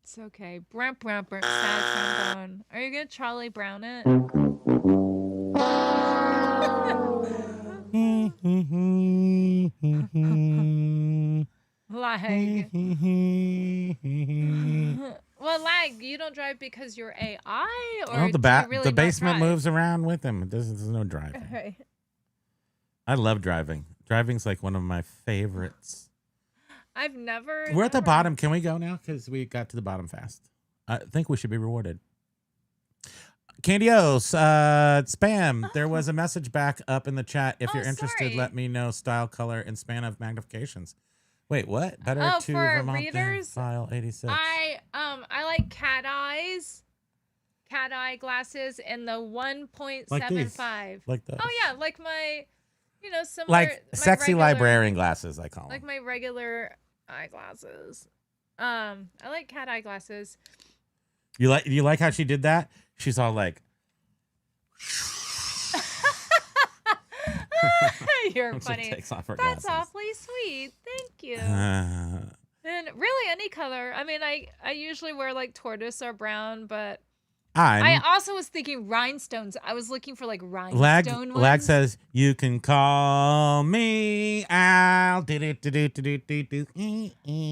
It's okay. Brown, sad trombone. Are you gonna Charlie Brown it? Lag. Well, lag. You don't drive because you're AI, or Oh, do you really the not basement drive? moves around with him. There's no driving. Right. I love driving. Driving's like one of my favorites. I've never. We're at the bottom. Can we go now? Because we got to the bottom fast. I think we should be rewarded. Candios, spam. There was a message back up in the chat. If you're interested, sorry. let me know style, color, and span of magnifications. Wait, what? Better Oh, to for Vermont readers, than file 86. I like cat eye glasses, and the 1.75. Like those. Oh yeah, like my, similar. Like my sexy regular- librarian glasses, I call them. Like my regular eyeglasses. I like cat eye glasses. You like how she did that? She's all like, You're she funny. takes off her That's glasses. awfully sweet. Thank you. Uh, And really any color. I mean, I usually wear like tortoise or brown, but I'm I also was thinking rhinestones. I was looking for like rhinestone Lag ones. says you can call me Al.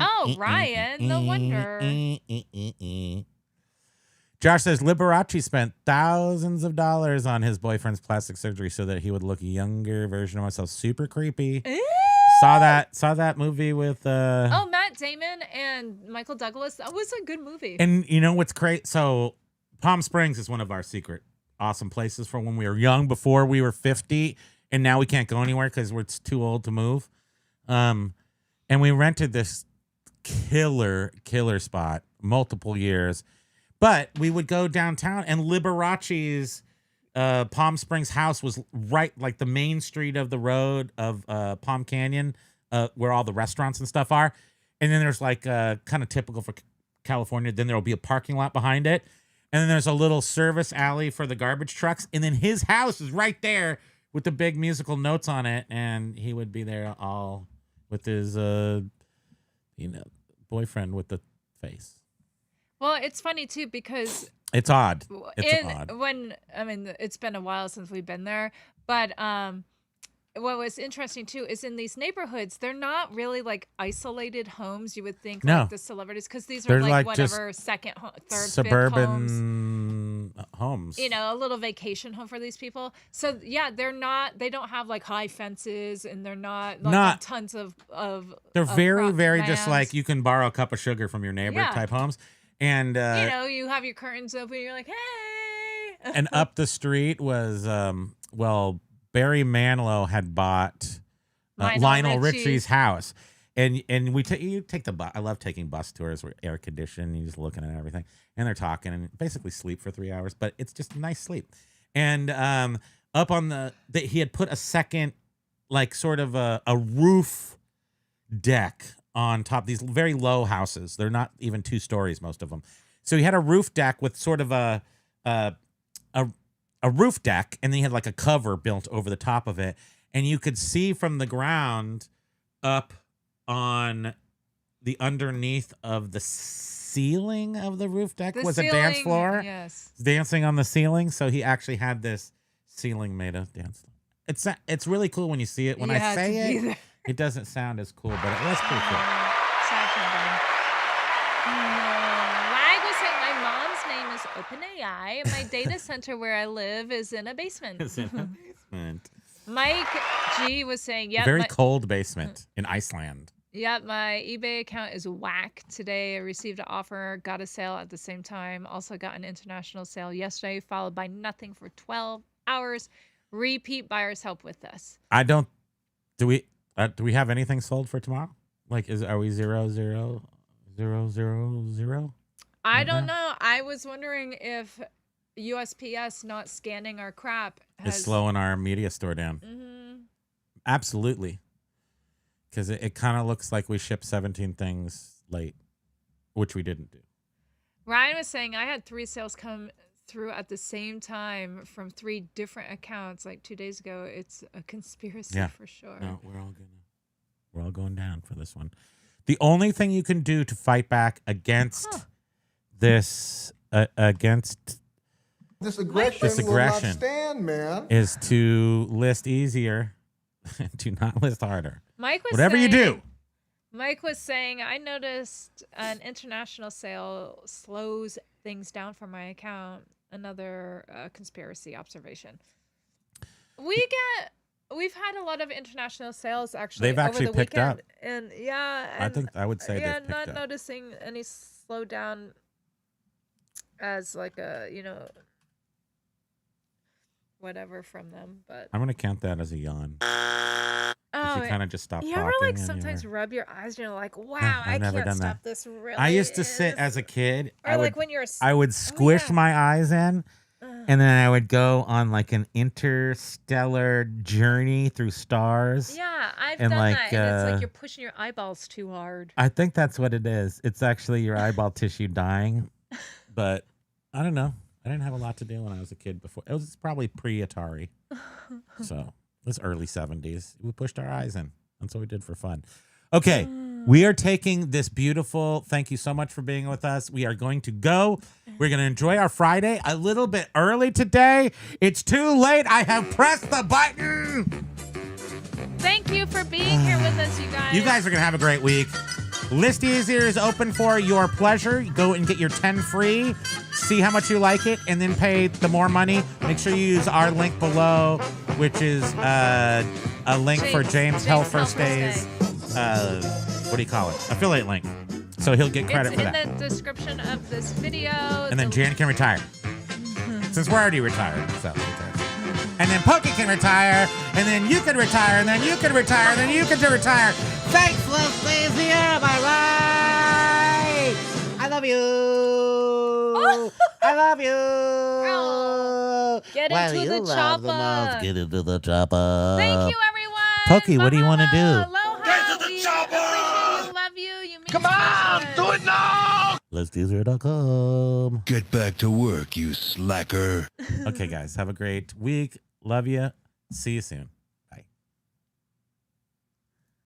Oh, Ryan, no wonder. Josh says Liberace spent thousands of dollars on his boyfriend's plastic surgery so that he would look a younger version of himself. Super creepy. Saw that movie with Oh, Matt Damon and Michael Douglas. That was a good movie. And you know what's great? So Palm Springs is one of our secret awesome places for when we were young, before we were 50, and now we can't go anywhere because we're too old to move. And we rented this killer spot multiple years. But we would go downtown, and Liberace's Palm Springs house was right, like the main street of the road of Palm Canyon, where all the restaurants and stuff are. And then there's like kind of typical for California. Then there will be a parking lot behind it. And then there's a little service alley for the garbage trucks. And then his house is right there with the big musical notes on it. And he would be there all with his, boyfriend with the face. Well, it's funny too because It's odd. It's odd. It's been a while since we've been there, but what was interesting too is in these neighborhoods, they're not really like isolated homes. You would think No. like the celebrities, because these They're are like like just whatever second, third, suburban fifth homes. a little vacation home for these people. So yeah, they don't have like high fences, and they're not like tons of They're very, very lands. just like you can borrow a cup of sugar from your neighbor Yeah. type homes. And you have your curtains open, you're like, hey. and up the street was Barry Manilow had bought Lionel Richie's house, and you take the bus. I love taking bus tours where air conditioned, you're just looking at everything, and they're talking and basically sleep for 3 hours, but it's just a nice sleep. And up on he had put a second, like sort of a roof deck on top, these very low houses. They're not even 2 stories, most of them. So he had a roof deck with sort of a roof deck, and then he had like a cover built over the top of it, and you could see from the ground up on the underneath of the ceiling of the roof deck was a dance floor. Yes. Dancing on the ceiling. So he actually had this ceiling made of dance. It's really cool when you see it. When You I had to say be it, there. it doesn't sound as cool, but it was pretty cool. Sad Lag was saying my mom's name is OpenAI. My data center where I live is in a basement. It's in a basement. Mike G was saying, yeah, Very cold basement in Iceland. yeah, my eBay account is whack today. I received an offer, got a sale at the same time. Also got an international sale yesterday, followed by nothing for 12 hours. Repeat buyers help with this. Do we have anything sold for tomorrow? Like, are we 0000000? I don't know. I was wondering if USPS not scanning our crap It's has slowing our media store down. Mhm. Absolutely. Because it kind of looks like we shipped 17 things late, which we didn't do. Ryan was saying I had 3 sales come through at the same time from 3 different accounts like 2 days ago. It's a conspiracy for sure. No, we're all going down for this one. The only thing you can do to fight back against this This aggression will not stand, man. is to list easier. Do not list harder. Mike was Whatever saying, you do. Mike was saying I noticed an international sale slows things down for my account. Another conspiracy observation. We've had a lot of international sales actually. They've actually over the picked weekend, up. and I would say they've picked not up. noticing any slowdown as like a whatever from them. But I'm gonna count that as a yawn. You kind of just stop you talking. ever like and sometimes you're- rub your eyes and you're like, wow, I've I never can't done stop that. this. Really, I used to sit as a kid. Or like when you're, I would squish my eyes in, and then I would go on like an interstellar journey through stars. Yeah, I've and done like, that, and it's like you're pushing your eyeballs too hard. I think that's what it is. It's actually your eyeball tissue dying. But I don't know. I didn't have a lot to do when I was a kid before. It was probably pre-Atari. So it was early 70s. We pushed our eyes in. That's what we did for fun. Okay. We are taking this beautiful, thank you so much for being with us. We are going to go. We're going to enjoy our Friday a little bit early today. It's too late. I have pressed the button. Thank you for being here with us, you guys. You guys are going to have a great week. List Easier is open for your pleasure. Go and get your 10 free. See how much you like it, and then pay the more money. Make sure you use our link below, which is a link for James Helferstay's, what do you call it? Affiliate link. So he'll get credit for that. It's in the description of this video. And then Jan can retire. Since we're already retired. So and then Pokey can retire, and then you can retire, and then you can retire, and then you can retire. Thanks, List Easier. Bye-bye. I love you. I love you. Get Well, into you the love the chopper. most. Get into the chopper. Thank you, everyone. Pokey, what do you want to do? Aloha. Get to the chopper. We love you. You mean Come on, do it now! ListEasier.com. Get back to work, you slacker. Okay, guys. Have a great week. Love you. See you soon.